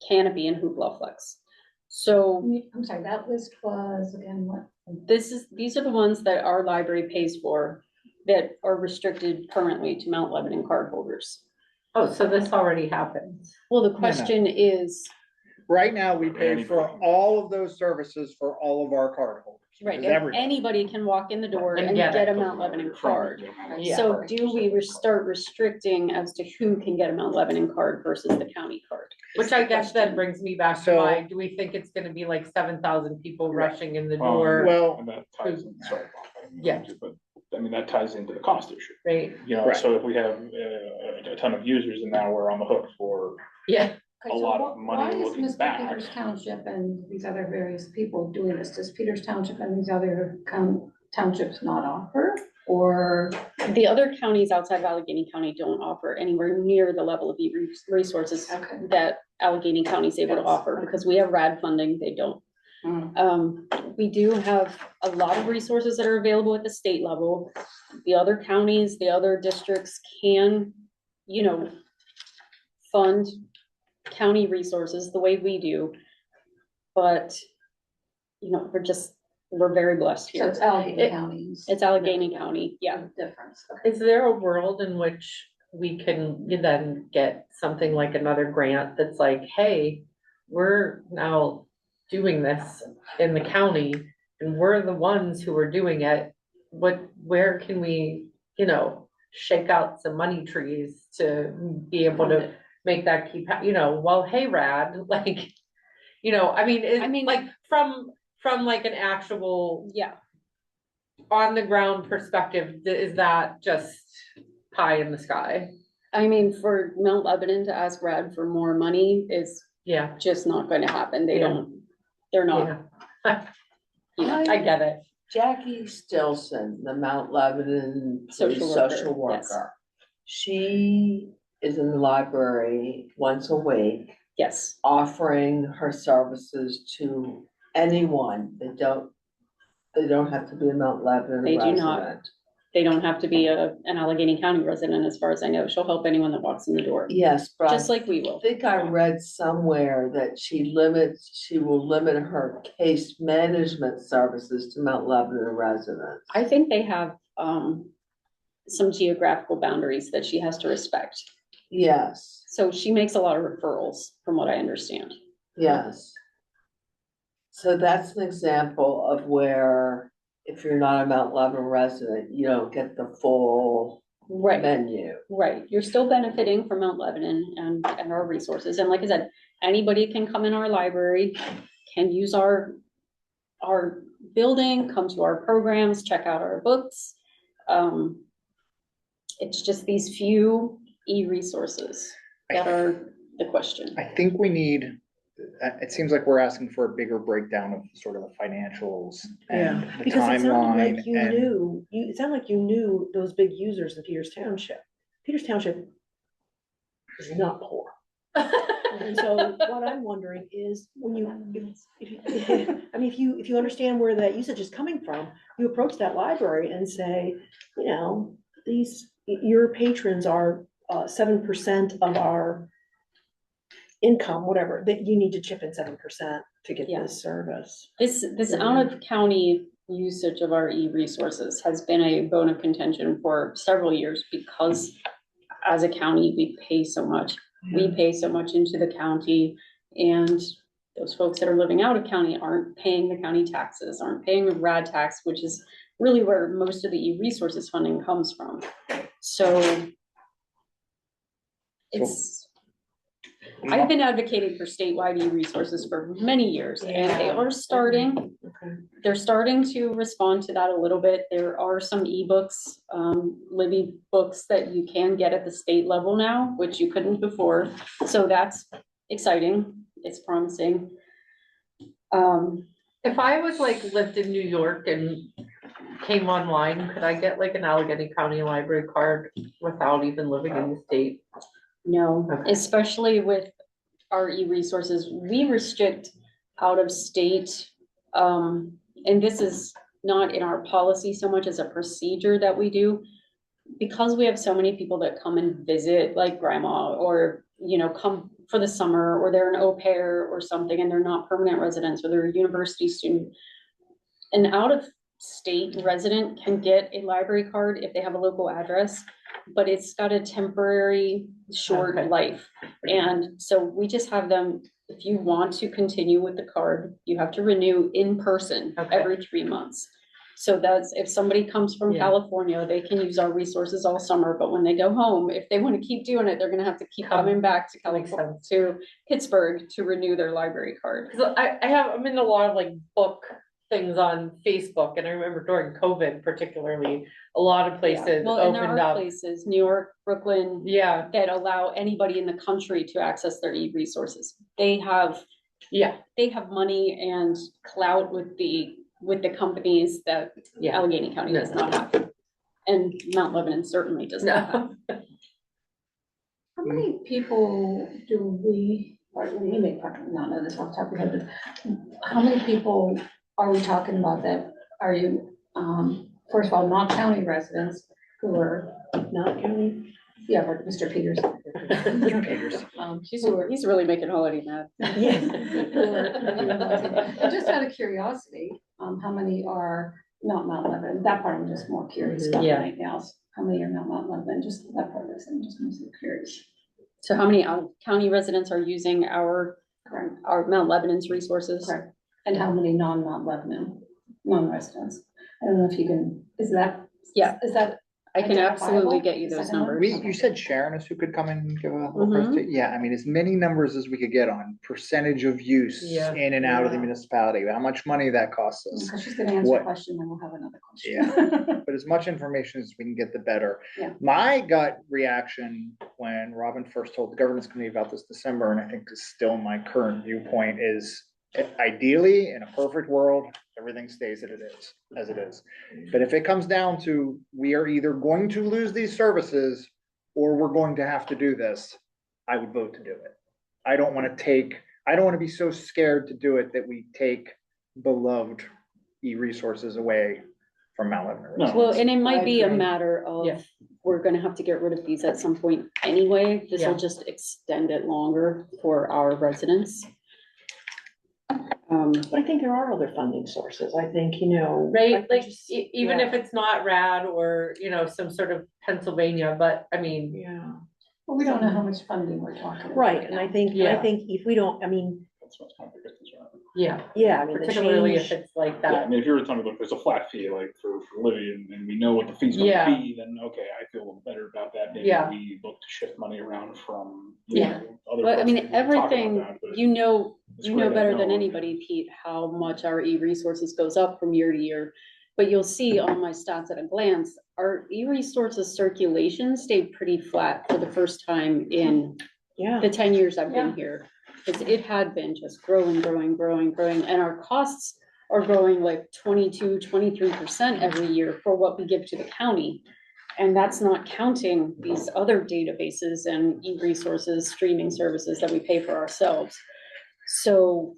Canopy, and Hoopla Flex. So I'm sorry, that list was again what? these are the ones that our library pays for that are restricted currently to Mount Lebanon cardholders. Oh, so this already happens. Well, the no. question is, Right now, we pay for all of those services for all of our cardholders. right, Because everybody- anybody can walk in the door And and get get it. a Mount Lebanon card. Yeah. So do we start restricting as to who can get a Mount Lebanon card versus the county card? Which I guess then brings me back to So- my, do we think it's gonna be like 7,000 people Right. rushing in the door, Well, And that ties in, sorry, Bob, I didn't mean Yeah. to, but, I mean, that ties into the cost issue. right? You know, Right. so if we have a ton of users and now we're on the hook for Yeah, a lot of money looking Why is back. Mr. Peters Township and these other various people doing this? Does Peters Township and these other townships not offer? Or, The other counties outside of Allegheny County don't offer anywhere near the level of resources okay. that Allegheny County is able to That's- offer, because we have RAD funding, they don't. Mm. We do have a lot of resources that are available at the state level. The other counties, the other districts can, fund county resources the way we do. But, we're very blessed So here. it's Allegheny It- County. It's Allegheny County, yeah. Difference. Okay. is there a world in which we can then get something like another grant that's like, hey, we're now doing this in the county and we're the ones who are doing it. Where can we, shake out some money trees to be able to make that keep, well, hey, Rad, like, I mean, like from like an actual Yeah, on the ground perspective, is that just pie in the sky? I mean, for Mount Lebanon to ask RAD for more money is Yeah, just not going to happen. Yeah. They're not. yeah, you know, I get it. Jackie Stilson, the Mount Lebanon police Social worker, social yes. worker. She is in the library once a week, Yes, offering her services to anyone. They don't have to be a Mount Lebanon They do not. resident. they don't have to be an Allegheny County resident, as far as I know. She'll help anyone that walks in the door, Yes, but just I like we will. think I read somewhere that she will limit her case management services to Mount Lebanon residents. I think they have, some geographical boundaries that she has to respect. Yes, So she makes a lot of referrals, from what I understand. yes. So that's an example of where if you're not a Mount Lebanon resident, you don't get the full Right, menu. right. You're still benefiting from Mount Lebanon and our resources. And like I said, anybody can come in our library, can use our building, come to our programs, check out our books. It's just these few e-resources that are the question. I think we need, it seems like we're asking for a bigger breakdown of sort of the financials and Yeah, the because it sounded timeline like you and. knew, it sounded like you knew those big users in Peters Township. Peters Township is not poor. And so what I'm wondering is, when if you understand where that usage is coming from, you approach that library and say, your patrons are 7% of our income, whatever, that you need to chip in 7% to get Yeah. this service. This out of county usage of our e-resources has been a bone of contention for several years, because as a county, we pay so much. We pay so much into the county, and those folks that are living out of county aren't paying the county taxes, aren't paying the RAD tax, which is really where most of the e-resources funding comes from. So I've been advocating for statewide e-resources for many years, and they are starting. Okay. They're starting to respond to that a little bit. There are some ebooks, Libby books that you can get at the state level now, which you couldn't before. So that's exciting. It's promising. If I was like lived in New York and came online, could I get like an Allegheny County Library card without even living in the state? No, Okay. especially with our e-resources, we restrict out of state, and this is not in our policy so much as a procedure that we do. Because we have so many people that come and visit, like grandma, or, you know, come for the summer, or they're an au pair or something, and they're not permanent residents, or they're a university student. An out-of-state resident can get a library card if they have a local address, but it's got a temporary short Okay. life. And so we just have them, if you want to continue with the card, you have to renew in person Okay. every 3 months. So that's, if somebody comes from Yeah. California, they can use our resources all summer, but when they go home, if they want to keep doing it, they're gonna have to keep Come. coming back to Makes California, to Pittsburgh to renew their library card. Cause I'm in a lot of like book things on Facebook, and I remember during COVID particularly, a lot of places Well, and there opened are up. places, New York, Brooklyn, Yeah, that allow anybody in the country to access their e-resources. They have yeah, money and clout with the companies that yeah. Allegheny County does not have. And Mount Lebanon certainly does not have. No. How many people do we, or you may probably not know this off the top of your head, but how many people are we talking about that are you, first of all, not county residents who are, Not county. yeah, but Mr. Peters. He's really making Holiday mad. Just out of curiosity, how many are not Mount Lebanon? That part I'm just more curious about than Yeah. anything else. How many are not Mount Lebanon? Just that part of this, I'm just mostly curious. So how many county residents are using our Mount Lebanon's resources? Correct. And how many non-Mount Lebanon, non-residents? I don't know if you can, is that? Yeah. Is that? I can absolutely identifiable? get you Is those that enough? numbers. You said Sharon is who could come and give a little Mhm. presentation? Yeah, I mean, as many numbers as we could get on percentage of use Yeah. in and out of the Yeah. municipality, how much money that costs us. Because she's gonna answer What- a question, then we'll have another question. But as much information as we can get, the better. Yeah. My gut reaction when Robin first told the governance committee about this December, and I think is still my current viewpoint, is ideally, in a perfect world, everything stays as it is. But if it comes down to, we are either going to lose these services or we're going to have to do this, I would vote to do it. I don't want to be so scared to do it that we take beloved e-resources away from Mount Lebanon. No. Well, and it might I be a agree. matter Yeah. of, we're gonna have to get rid of these at some point anyway. This Yeah. will just extend it longer for our residents. But I think there are other funding sources. I think, you know. Right, like, just- even yeah. if it's not RAD or, you know, some sort of Pennsylvania, but I mean, Yeah, Well, we don't know how much funding we're talking about. right, and I think, Yeah. if we don't, I mean, That's what's my biggest concern. yeah, yeah, I mean, the particularly if change. it's like Yeah, I that. mean, if you were talking about, there's a flat fee, like for Libby, and we know what the fee's gonna Yeah. be, then, okay, I feel a little better about that. Maybe Yeah. we look to shift money around from, Yeah. other. But I parts mean, of it. We can talk about everything, that, but you know it's great, I better than know. anybody, Pete, how much our e-resources goes up from year to year. But you'll see on my stats at a glance, our e-resources circulation stayed pretty flat for the first time in Yeah, the 10 years I've Yeah. been here. It had been just growing, and our costs are growing like 22-23% every year for what we give to the county. And that's not counting these other databases and e-resources, streaming services that we pay for ourselves. So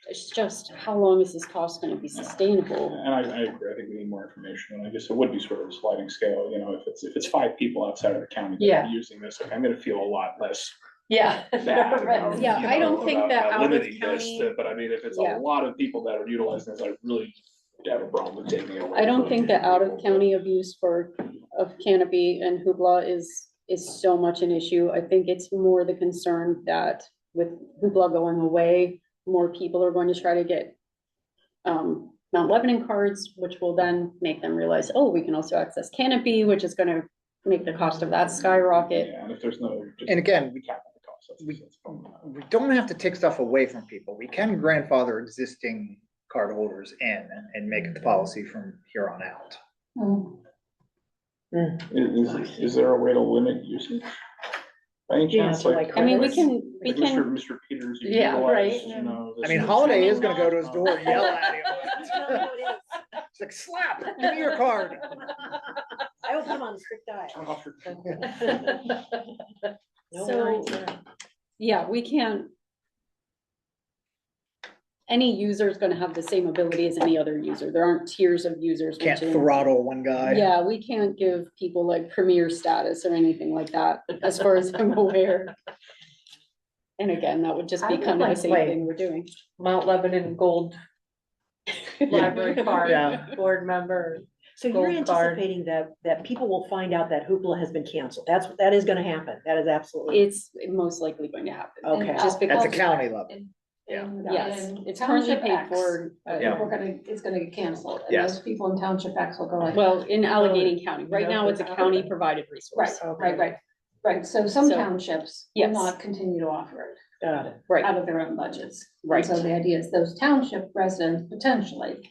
it's just, how long is this cost gonna be sustainable? And I agree, I think we need more information, and I guess it would be sort of a sliding scale, if it's 5 people outside of the county that Yeah. are using this, like, I'm gonna feel a lot less Yeah. bad about, Yeah, I don't think about that out of limiting this county- to- But I mean, if it's a Yeah. lot of people that are utilizing this, I really have a problem with taking it away. I don't from think that out of people, county abuse of Canopy and Hoopla is so much an issue. I think it's more the concern that with Hoopla going away, more people are going to try to get Mount Lebanon cards, which will then make them realize, oh, we can also access Canopy, which is gonna make the cost of that but- skyrocket. Yeah, and if there's no. just- And again, We cap the cost. That's probably not- We don't have to take stuff away from people. We can grandfather existing card holders in and make it the policy from here on out. Hmm. Is there a way to limit usage? By any Yeah, chance, so like I mean, we like can, Mr. Peters. you Yeah, utilize, right. you know, I this mean, is- Holiday is I mean, gonna go to his door and yell at him. I It's like, slap, give me your card. will come on strict diet. Turn off your- No So- worries there. yeah, we can't. any user is gonna have the same ability as any other user. There aren't tiers of users. Can't which is- throttle one guy. Yeah, we can't give people like premier status or anything like that, as far as I'm aware. And again, that would just I be would kind of the like same Blake. thing we're doing. Mount Lebanon Gold Library card, Yeah. board member. So you're Gold card. anticipating that people will find out that Hoopla has been canceled. That is gonna happen. That is absolutely. It's most likely going to happen. Okay. Just At because, the county level. Yeah. yes, it's currently Township paid X, for, Yeah. It's gonna get canceled, and Yes. those people in Township X will go like. well, in Allegheny County. Right now, it's a county provided Right, resource. right, so some So, townships will yes. not continue to offer it Got it. Right, out of their own budgets. And Right. So the idea is those township residents potentially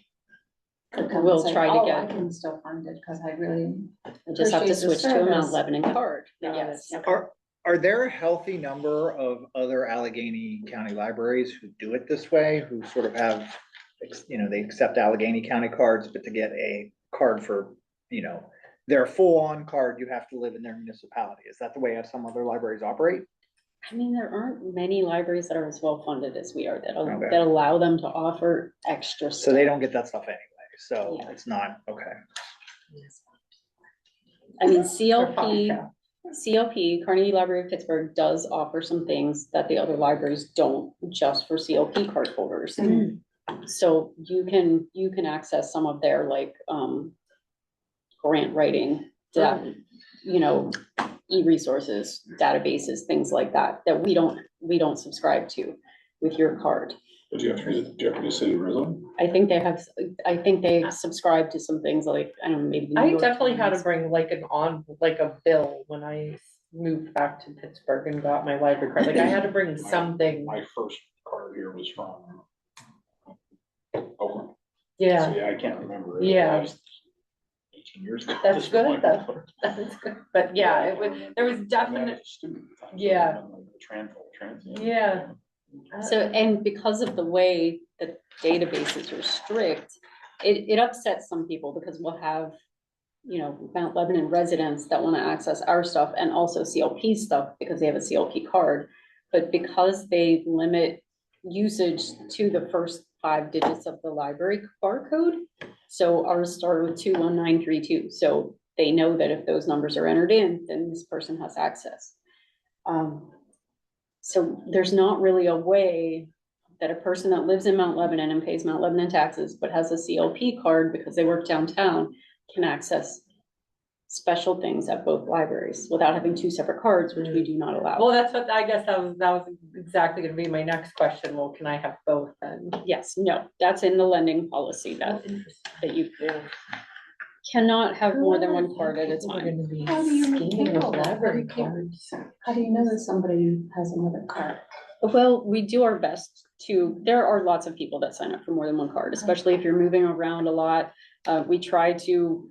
could come and We'll say, try to oh, get- I can still fund it, because I really, I just have to appreciate the switch to a Mount service. Lebanon card. Got it. Yes. Are there a healthy number of other Allegheny County libraries who do it this way, who sort of have, they accept Allegheny County cards, but to get a card for, their full-on card, you have to live in their municipality. Is that the way some other libraries operate? I mean, there aren't many libraries that are as well funded as we are Okay. that allow them to offer extra So they stuff. don't get that stuff anyway, so Yeah. it's not, okay. I mean, For CLP, Vodka. CLP, Carnegie Library of Pittsburgh does offer some things that the other libraries don't, just for CLP card holders. Mhm. So you can access some of their like, grant writing, that, e-resources, databases, things like that, that we don't subscribe to with your card. But you have to be a city resident? I think they subscribe to some things like, I don't know, maybe. the New I York definitely had to Times. bring like a bill when I moved back to Pittsburgh and got my library card. Like I had to bring something. My first card here was from Oakland. Yeah, So yeah, I can't remember. Yeah. That was 18 years ago. That's This was good, my though. first. that's good. But yeah, it was, there was I mean, I definite, was a student at the time, so Yeah. I remember the transient. Yeah. So, and because of the way the databases are strict, it upsets some people because we'll have, Mount Lebanon residents that want to access our stuff and also CLP stuff because they have a CLP card. But because they limit usage to the first 5 digits of the library barcode, so ours start with 21932. So they know that if those numbers are entered in, then this person has access. So there's not really a way that a person that lives in Mount Lebanon and pays Mount Lebanon taxes, but has a CLP card because they work downtown, can access special things at both libraries without having 2 separate cards, which we do not allow. well, that's what, I guess that was exactly gonna be my next question. Well, can I have both then? Yes, no, that's in the lending policy that you cannot have more than one card at a time. How do you Scheming with know that? library How do you- cards. how do you know that somebody has another card? Well, we do our best there are lots of people that sign up for more than one card, especially if you're moving around a lot. We try to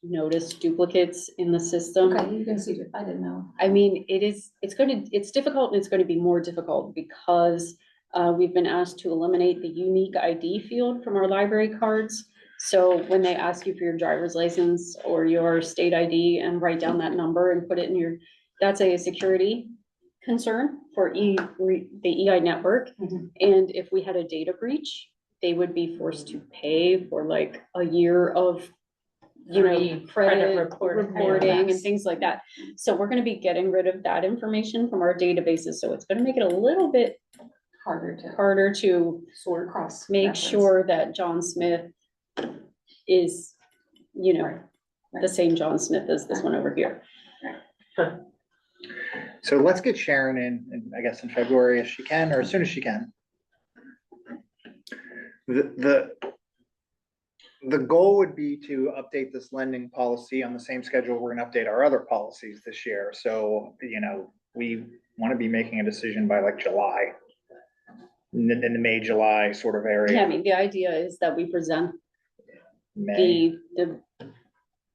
notice duplicates in the system. Okay, you can see it, I didn't know. I mean, it's difficult and it's going to be more difficult because we've been asked to eliminate the unique ID field from our library cards. So when they ask you for your driver's license or your state ID and write down that number and put it in that's a security concern for the EI network. Mhm. And if we had a data breach, they would be forced to pay for like a year of Free credit reporting. reporting and Yes. things like that. So we're gonna be getting rid of that information from our databases, so it's gonna make it a little bit Harder to harder to sort across. make reference. sure that John Smith is, Right. the same John Smith as this one over here. So let's get Sharon in, I guess in February if she can, or as soon as she can. The goal would be to update this lending policy on the same schedule we're gonna update our other policies this year. So, we want to be making a decision by like July. In the May, July sort of Yeah, I area, mean, the idea is that we present May. the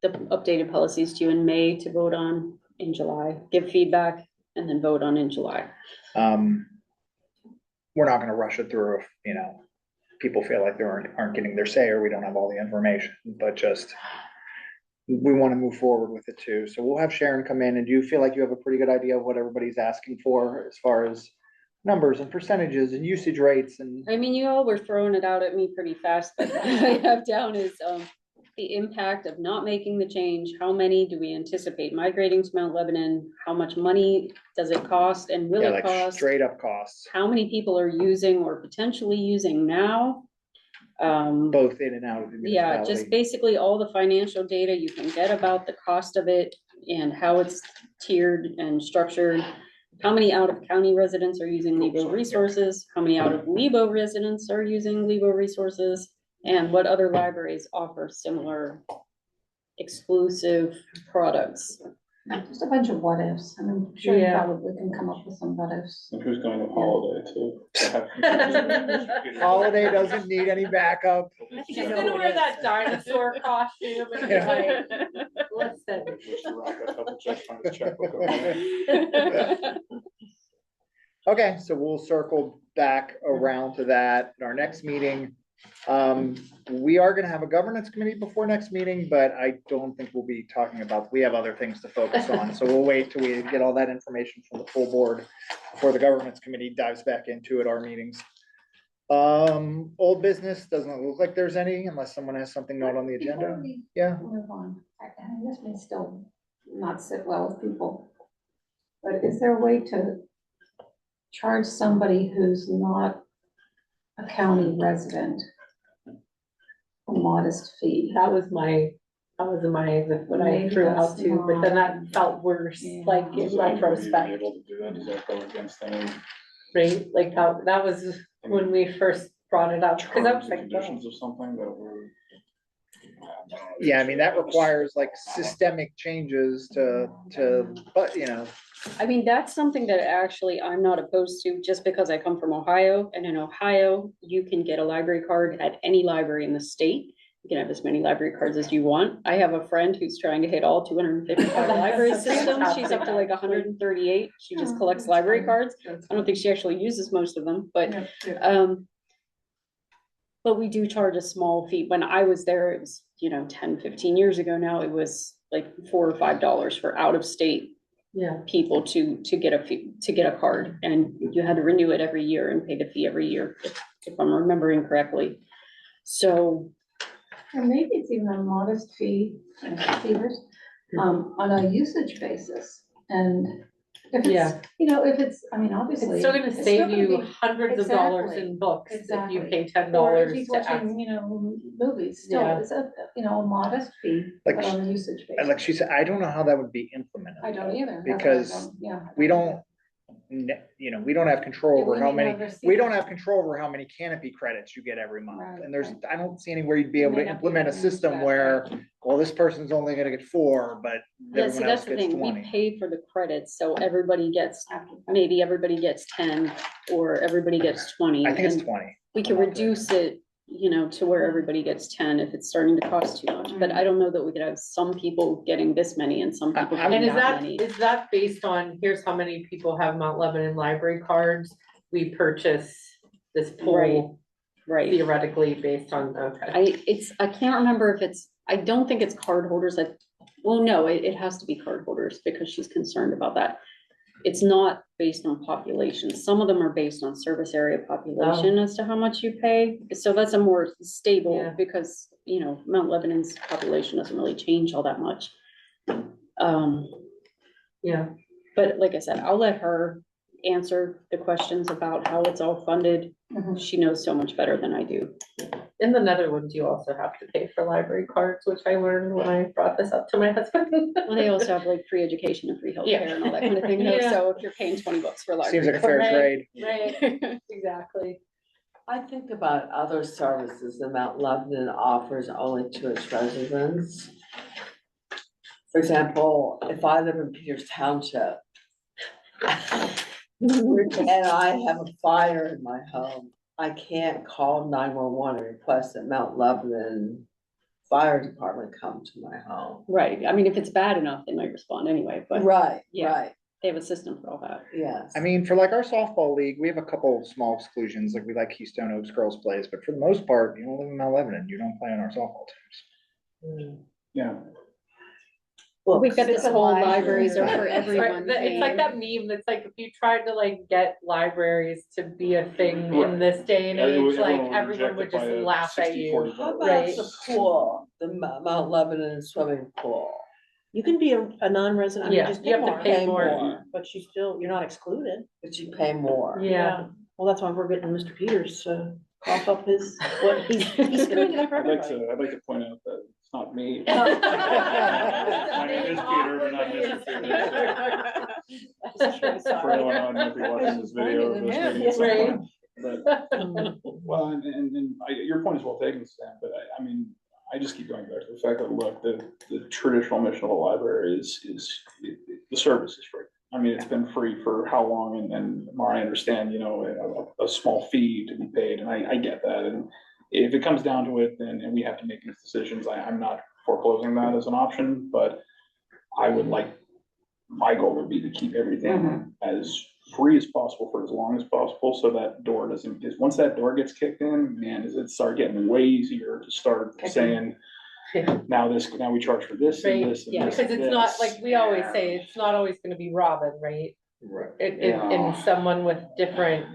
updated policies to you in May to vote on in July, give feedback, and then vote on in July. We're not gonna rush it through if, people feel like they aren't getting their say or we don't have all the information, but just we want to move forward with it too. So we'll have Sharon come in, and do you feel like you have a pretty good idea of what everybody's asking for as far as numbers and percentages and usage rates and. I mean, you all were throwing it out at me pretty fast, but what I have down is, the impact of not making the change. How many do we anticipate migrating to Mount Lebanon? How much money does it cost and will Yeah, it like cost? straight up costs, How many people are using or potentially using now? both in and out of the Yeah, just municipality. basically all the financial data you can get about the cost of it and how it's tiered and structured. How many out of county residents are using Lebo resources? How many out of Lebo residents are using Lebo resources? And what other libraries offer similar exclusive products? Just a bunch of what ifs. I'm sure you Yeah. probably can come up with some what ifs. And who's going to holiday too? Holiday doesn't need any backup. She's gonna wear that dinosaur costume and be Yeah. like, listen. We should rock a couple checks on his checkbook over there. Okay, so we'll circle back around to that at our next meeting. We are gonna have a governance committee before next meeting, but I don't think we'll be talking about, we have other things to focus on. So we'll wait till we get all that information from the full board before the governance committee dives back into it, our meetings. Old business, doesn't look like there's any unless someone has something not on the Before agenda. we Yeah, Move on. And this may still not sit well with people. But is there a way to charge somebody who's not a county resident a modest fee? That was what I Maybe threw that's out too, but then that felt worse, like in Is that- would you be retrospect, able to do that? Does that go against any right? Like how, that was when we first brought it up, cause I was terms and like, conditions of something that were? yeah, I mean, that requires like systemic changes but you know, I mean, that's something that actually I'm not opposed to, just because I come from Ohio, and in Ohio, you can get a library card at any library in the state. You can have as many library cards as you want. I have a friend who's trying to hit all 255 library systems. She's up to like 138. She just collects library cards. I don't think she actually uses most of them, but, but we do charge a small fee. When I was there, it was, 10, 15 years ago now, it was like $4 or $5 for out of state yeah. people to get a fee, to get a card, and you had to renew it every year and pay the fee every year, if I'm remembering correctly. So, Or maybe it's even a modest fee, on a usage basis. And if Yeah. it's, I mean, obviously. It's still gonna it's save gonna you be- hundreds of dollars Exactly. in books if you Exactly. pay $10 Or if he's to access. watching, movies, still, Yeah. it's a modest fee, Like but on a usage basis. like she said, I don't know how that would be implemented. I don't either. That's why I Because don't- yeah. We don't, we don't have control Yeah, over we how may many, never see we it. don't have control over how many canopy credits you get every month. Right, And there's, right. I don't see anywhere you'd be We able may to not be implement a able to use system that, where, well, this person's only gonna get 4, but yeah, see, everyone that's else the gets thing, we 20. pay for the credits, so everybody gets, maybe everybody gets 10, or everybody gets 20. I think it's and 20. We can I'm not there. reduce it, to where everybody gets 10 if it's starting to cost too much, but I don't know that we could have some people getting this many and some people I'm- getting And that many. is that based on, here's how many people have Mount Lebanon library cards? We purchase this pool Right, theoretically based on, okay. I can't remember if I don't think it's card holders, well, no, it has to be card holders, because she's concerned about that. It's not based on population, some of them are based on service area population as to how much you pay, so that's a more stable, Yeah. because, Mount Lebanon's population doesn't really change all that much. Yeah, But like I said, I'll let her answer the questions about how it's all funded. Mhm. She knows so much better than I do. in the Netherlands, you also have to pay for library cards, which I learned when I brought this up to my husband. Well, they also have like free education and free Yeah. healthcare and all that kind of thing, though, Yeah. so if you're paying $20 for a library. Seems like a fair Right. trade. Right, exactly. I think about other services that Mount Lebanon offers only to its residents. For example, if I live in Peters Township and I have a fire in my home, I can't call 911 and request that Mount Lebanon Fire Department come to my home. Right, I mean, if it's bad enough, they might respond anyway, but Right, yeah. right, they have a system for all that. yes. I mean, for like our softball league, we have a couple small exclusions, like we like Keystone Oaks girls plays, but for the most part, you don't live in Mount Lebanon, you don't play on our softball teams. Yeah. We've got books. this whole libraries are for Right, everyone. it's like that meme that's like, if you tried to like get libraries to be a thing in this day and age, like everyone would just laugh at you. How Right. about the pool, the Mount Lebanon swimming pool? You can be a non-resident, you Yeah, just you have to pay more. but you're not excluded. But you pay more. Yeah. Well, that's why we're getting Mr. Peters to cough up what he's doing it for I'd like everybody. I'd like to point out that it's not me. My My name is Peter, but not Mr. Peters. For anyone who might be watching this video of this meeting at some Right. point. But, well, and your point is well taken, Stan, but I mean, I just keep going back to the fact that, look, the traditional mission of the library is the service is free. I mean, it's been free for how long, and I understand, you know, a small fee to be paid, and I get that, and if it comes down to it, then, and we have to make these decisions, I'm not foreclosing that as an option, but I would like, my goal would be to keep everything as free as possible for as long as possible, so that door doesn't, because once that door gets kicked in, man, does it start getting way easier to start saying, now we charge for this and Right, this and yeah, this. Because and it's not, this. like we always say, it's not always gonna be Robin, right? Right. And someone with different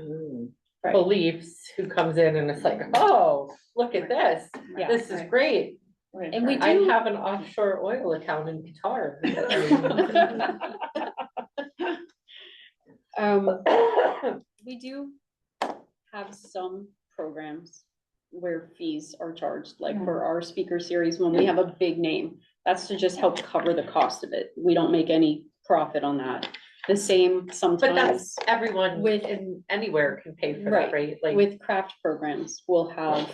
Right. beliefs who comes in and it's like, oh, look at this, Yeah. this is great. And we I do, have an offshore oil account in Qatar. we do have some programs where fees are charged, like for our speaker series, when we have a big name. That's to just help cover the cost of it. We don't make any profit on that. The same But sometimes that's, everyone With- in anywhere can pay for Right. that, right? Like, with craft programs, we'll have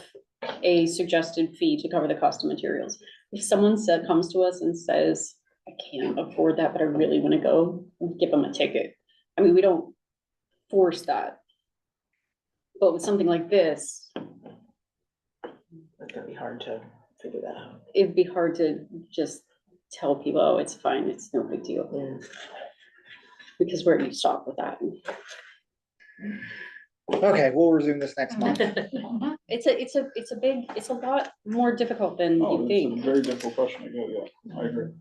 a suggested fee to cover the cost of materials. If someone comes to us and says, I can't afford that, but I really wanna go, we'll give them a ticket. I mean, we don't force that. But with something like this, It's gonna be hard to figure that out. it'd be hard to just tell people, oh, it's fine, it's no big deal. Because where do you stop with that? Okay, we'll resume this next month. It's a lot more difficult than Oh, you it's a think. very difficult question to go, yeah, I agree.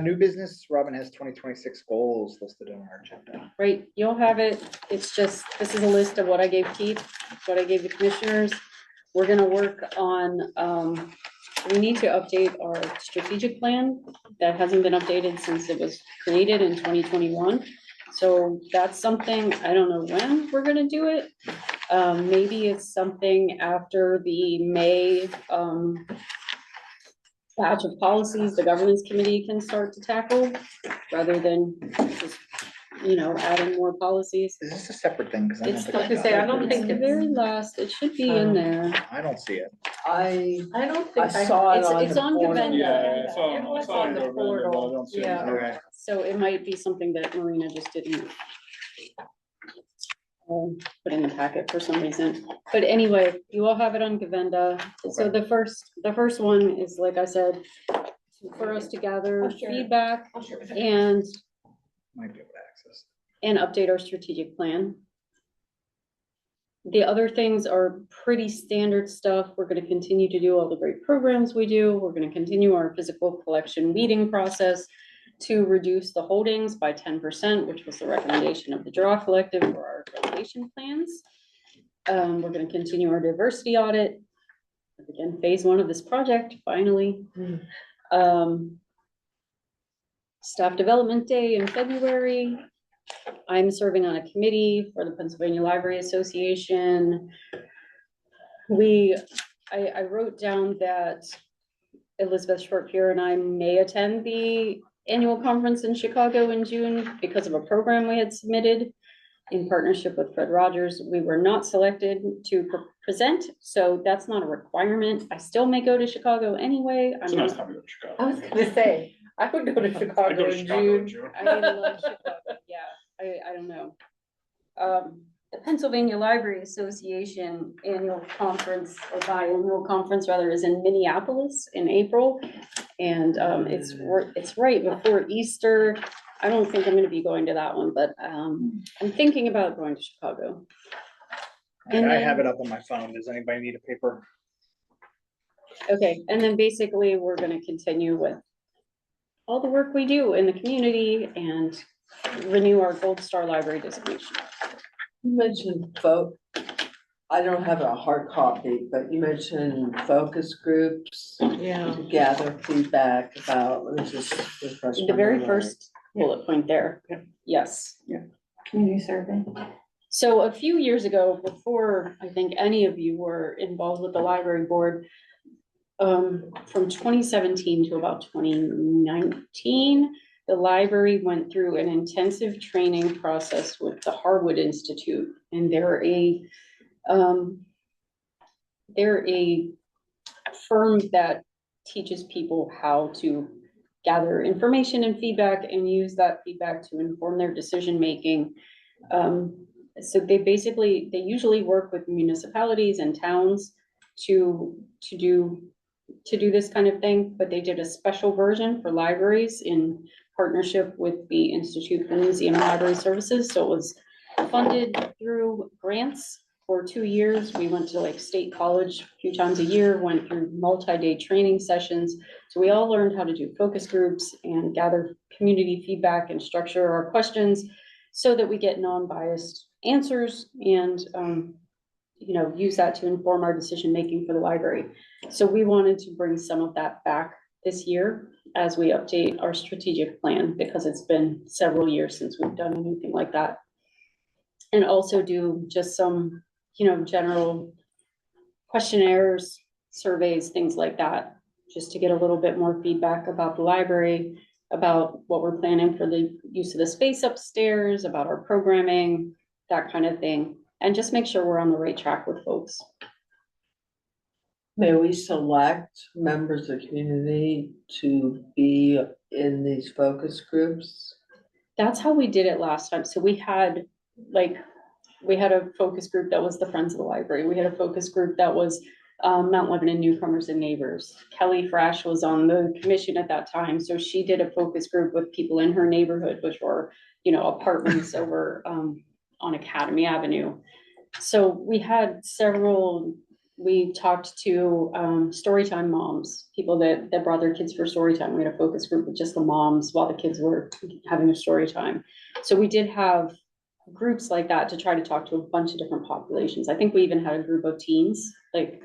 New business, Robin has 2026 goals listed on our agenda. Right, you'll have it, it's just, this is a list of what I gave Keith, what I gave the commissioners. We're gonna work on, we need to update our strategic plan, that hasn't been updated since it was created in 2021. So that's something, I don't know when we're gonna do it. Maybe it's something after the May, batch of policies the governance committee can start to tackle, rather than just, adding more policies. Is this a separate thing? 'Cause I don't It's, think I was gonna say, I don't it's think the it's- very last, it should be in there. I don't see it. I don't I think saw it It's- on it's the on board. Gavenda. Yeah, it's It was on the portal, yeah. Okay. So it might be something that Marina just didn't put in the packet for some reason. But anyway, you all have it on Gavenda. So Okay. the first one is, like I said, for us to gather I'll share it. feedback I'll share it. and Might be able to access. update our strategic plan. The other things are pretty standard stuff. We're gonna continue to do all the great programs we do. We're gonna continue our physical collection weeding process to reduce the holdings by 10%, which was the recommendation of the Draw Collective for our renovation plans. We're gonna continue our diversity audit. Again, phase 1 of this project, finally. Staff Development Day in February. I'm serving on a committee for the Pennsylvania Library Association. I wrote down that Elizabeth Short-Pierre and I may attend the annual conference in Chicago in June because of a program we had submitted in partnership with Fred Rogers. We were not selected to present, so that's not a requirement. I still may go to Chicago anyway. It's a nice time to go to Chicago. I was gonna say, I would go to I Chicago go to in Chicago in June. June. I love Chicago, yeah, I don't know. The Pennsylvania Library Association annual conference, or biannual conference rather, is in Minneapolis in April. And, it's right before Easter. I don't think I'm gonna be going to that one, but, I'm thinking about going to Chicago. And I then- have it up on my phone. Does anybody need a paper? Okay, and then basically, we're gonna continue with all the work we do in the community and renew our Gold Star Library designation. You mentioned I don't have a hard copy, but you mentioned focus groups Yeah. to gather feedback about, let me just refresh The my very memory. first bullet point there, yes. Community survey. So a few years ago, before I think any of you were involved with the library board, from 2017 to about 2019, the library went through an intensive training process with the Harwood Institute, and they're a firm that teaches people how to gather information and feedback and use that feedback to inform their decision-making. So they usually work with municipalities and towns to do this kind of thing, but they did a special version for libraries in partnership with the Institute for Museum and Library Services. So it was funded through grants for 2 years. We went to like State College a few times a year, went through multi-day training sessions. So we all learned how to do focus groups and gather community feedback and structure our questions so that we get non-biased answers and, use that to inform our decision-making for the library. So we wanted to bring some of that back this year as we update our strategic plan, because it's been several years since we've done anything like that. And also do just some, general questionnaires, surveys, things like that, just to get a little bit more feedback about the library, about what we're planning for the use of the space upstairs, about our programming, that kind of thing. And just make sure we're on the right track with folks. May we select members of the community to be in these focus groups? That's how we did it last time. So we had a focus group that was the Friends of the Library. We had a focus group that was Mount Lebanon Newcomers and Neighbors. Kelly Frash was on the commission at that time. So she did a focus group with people in her neighborhood, which were, apartments over on Academy Avenue. So we had we talked to Storytime moms, people that brought their kids for Storytime. We had a focus group with just the moms while the kids were having a story time. So we did have groups like that to try to talk to a bunch of different populations. I think we even had a group of teens. Like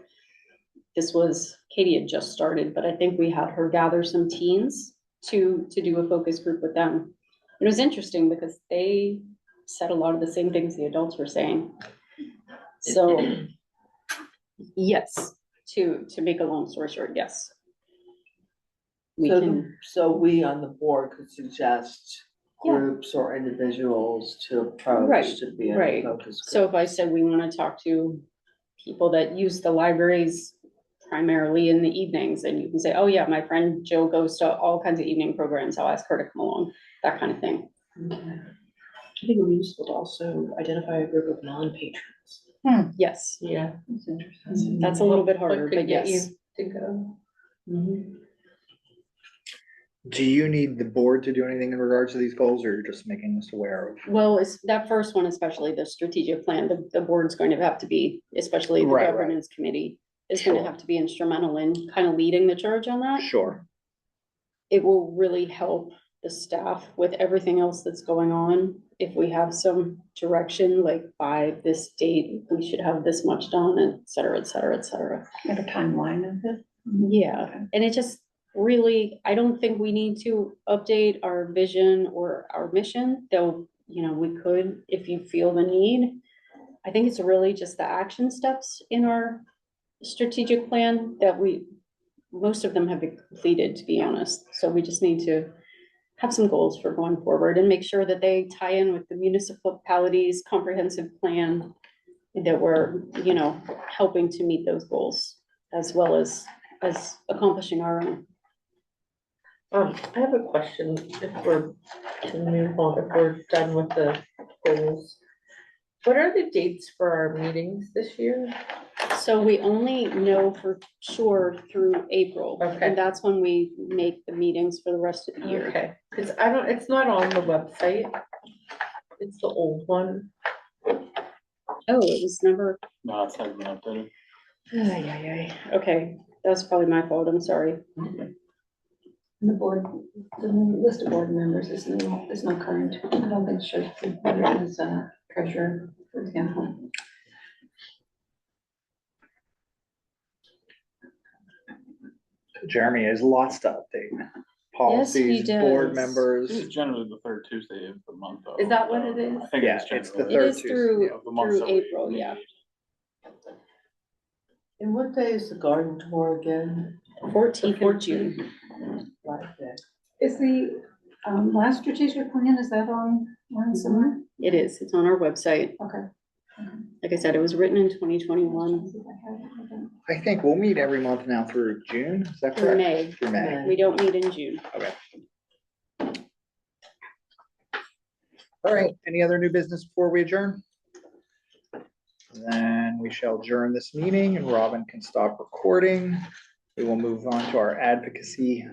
Katie had just started, but I think we had her gather some teens to do a focus group with them. It was interesting because they said a lot of the same things the adults were saying. So yes, to make a long story short, yes. So we on the board could suggest Yeah. groups or individuals to approach Right, to be in a right. focus group. So if I said we want to talk to people that use the libraries primarily in the evenings, and you can say, oh yeah, my friend Jill goes to all kinds of evening programs, I'll ask her to come along, that kind of thing. I think it would be useful to also identify a group of non-patrons. Yes, Yeah. that's a little bit harder, What could but get yes. you to go? Do you need the board to do anything in regards to these goals, or you're just making us aware of? Well, it's that first one, especially the strategic plan, the board's going to have to be, especially the Right, right. governance committee, is going to Sure. have to be instrumental in kind of leading the charge on that. Sure. It will really help the staff with everything else that's going on. If we have some direction, like by this date, we should have this much done, et cetera, et cetera, et cetera. Have a timeline of it. Yeah, and it just really, I don't think we need to update our vision or our mission, though, we could if you feel the need. I think it's really just the action steps in our strategic plan that most of them have been completed, to be honest. So we just need to have some goals for going forward and make sure that they tie in with the municipality's comprehensive plan, that we're, helping to meet those goals as well as accomplishing our own. I have a question, if we're done with the goals. What are the dates for our meetings this year? So we only know for sure through April. Okay. And that's when we make the meetings for the rest of the year. Okay, because it's not on the website. It's the old one. Oh, it was never, No, it's not been updated. okay, that's probably my fault, I'm sorry. And the board, the list of board members is not current. I don't think it should be better as treasurer, for example. Jeremy has lots to update. Policies, board does. members. It's generally the third Tuesday of the month, though. Is that what it is? I think Yeah, it's it's the generally It third is Tuesday through, of the month through that we April, yeah. meet. And what day is the garden tour again? 14th of June. Like that. Is the last strategic plan, is that on somewhere? It is, it's on our website. Okay. Like I said, it was written in 2021 I think we'll meet every month now through June, is that through correct? May. Through May. We don't meet in June. All right, any other new business before we adjourn? Then we shall adjourn this meeting and Robin can stop recording. We will move on to our advocacy